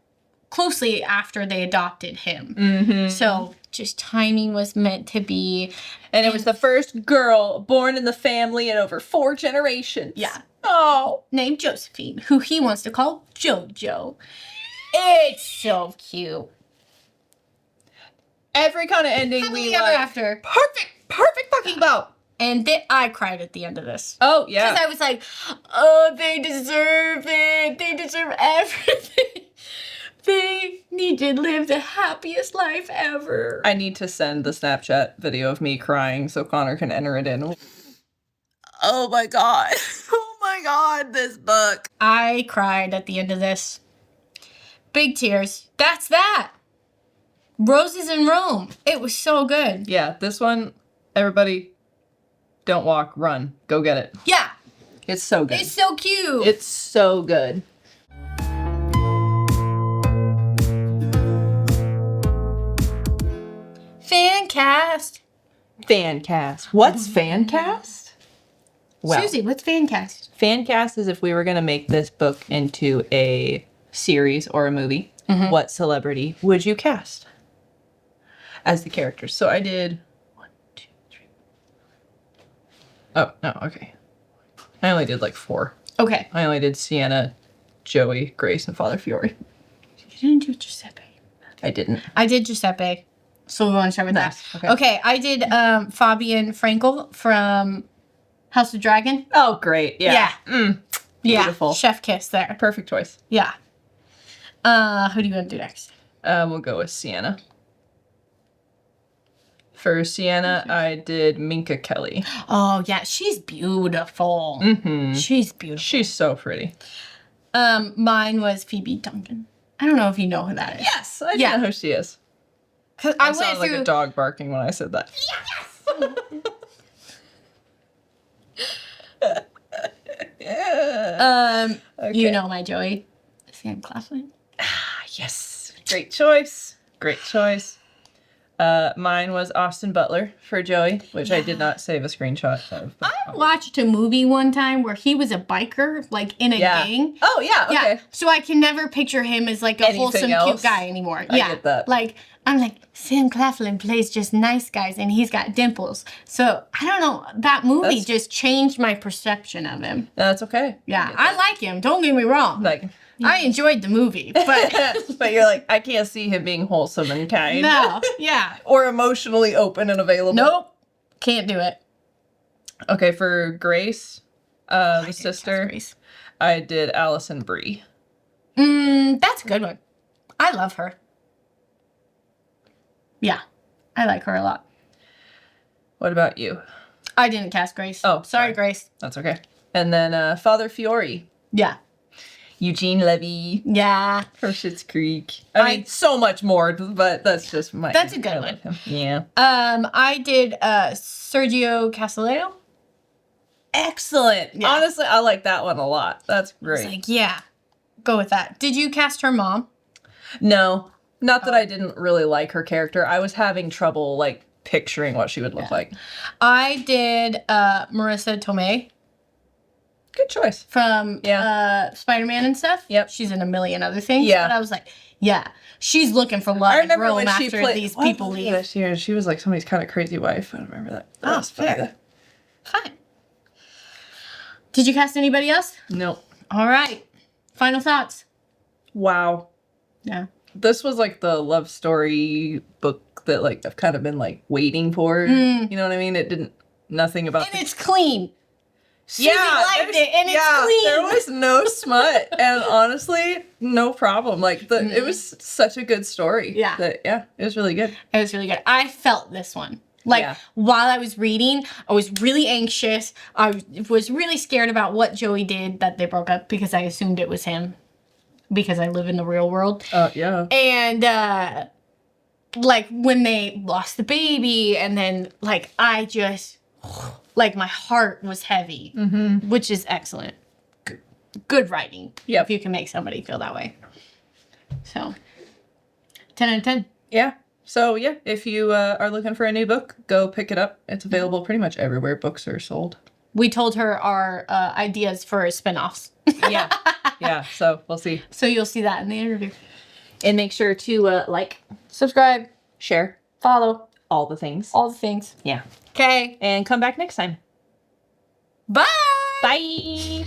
closely after they adopted him. Mm-hmm. So just timing was meant to be. And it was the first girl born in the family in over 4 generations. Yeah. Oh. Named Josephine, who he wants to call JoJo. It's so cute. Every kind of ending Happily we ever like. after. Perfect fucking bow. And I cried at the end of this. Oh, yeah. Because I was like, oh, they deserve it. They deserve everything. They need to live the happiest life ever. I need to send the Snapchat video of me crying so Connor can enter it in. Oh my god. Oh my god, this book. I cried at the end of this. Big tears. That's that. Roses in Rome. It was so good. Yeah, this one, everybody, don't walk, run. Go get it. Yeah. It's so good. It's so cute. It's so good. Fancast. Fancast. What's Fancast? Well, Susie, what's Fancast? Fancast is if we were going to make this book into a series or a movie, what celebrity would you cast as the characters? So I did 1, 2, 3. Oh, no, okay. I only did like 4. Okay. I only did Sienna, Joey, Grace, and Father Fiore. You didn't do Giuseppe. I didn't. I did Giuseppe. So we want to start with Nice. that. Okay, I did Fabian Frankel from House of Dragon. Oh, great. Yeah. Yeah. Beautiful. Chef kiss there. Perfect choice. Yeah. Who do you want to do next? We'll go with Sienna. For Sienna, I did Minka Kelly. Oh yeah, she's beautiful. Mm-hmm. She's beautiful. She's so pretty. Mine was Phoebe Duncan. I don't know if you know who that is. Yes, I Yeah. know who she is. Cause I I sounded went like through. a dog barking when I said that. Okay. You know my Joey, Sam Claflin. Yes. Great choice. Great choice. Mine was Austin Butler for Joey, which I did not save a screenshot of. I watched a movie one time where he was a biker, like in a gang. Oh, yeah. Okay. Yeah, so I can never picture him as like a Anything wholesome, else? cute guy anymore. I Yeah, get that. like I'm like Sam Claflin plays just nice guys, and he's got dimples. So I don't know. That movie That's- just changed my perception of him. That's okay. Yeah, I like him. Don't get me wrong. Like, I enjoyed the movie, but but you're like, I can't see him being wholesome and kind. no, yeah, Or emotionally open and available. nope, can't do it. Okay, for Grace, the sister, Grace. I did Allison Brie. That's a good one. I love her. Yeah, I like her a lot. What about you? I didn't cast Grace. Oh, sorry, sorry. Grace. That's okay. And then Father Fiore. Yeah, Eugene Levy yeah. from Schitt's Creek. I mean, so much more, but that's just my... That's a good I one. love him. Yeah. I did Sergio Castellano. Excellent. Yeah. Honestly, I like that one a lot. That's I was great. like, yeah, go with that. Did you cast her mom? No, not that I didn't really like her character. I was having trouble, like, picturing what she would look like. I did Marissa Tomei Good choice. from Spider-Man and stuff. Yep. She's in a million other things. Yeah. But I was like, yeah, she's looking for love I and remember Rome when she after played... these what people movie leave. this year? She was like somebody's kind of crazy wife. I don't remember that. Oh, That's funny, fair. Fine. Did you cast anybody else? though. No. All right. Final thoughts. Wow. Yeah. This was like the love story book that like I've kind of been like waiting for. Mm. You know what I mean? It didn't... Nothing about... And it's clean. Susie liked there's- it, and it's clean. There was no smut, and honestly, no problem. Like it was such a good story. Yeah. It was really good. It was really good. I felt this one. Like, Yeah. while I was reading, I was really anxious. I was really scared about what Joey did that they broke up because I assumed it was him because I live in the real world. Yeah. And, like, when they lost the baby and then, like, I just, like, my heart was heavy, which is excellent. Good writing. Yep. If you can make somebody feel that way. So, 10 out of 10. Yeah. So yeah, if you are looking for a new book, go pick it up. It's available pretty much everywhere books are sold. We told her our ideas for spinoffs. Yeah. Yeah. So we'll see. So you'll see that in the interview. And make sure to like, Subscribe, share, follow, all the things. all the things. Yeah. Okay. And come back next time. Bye. Bye.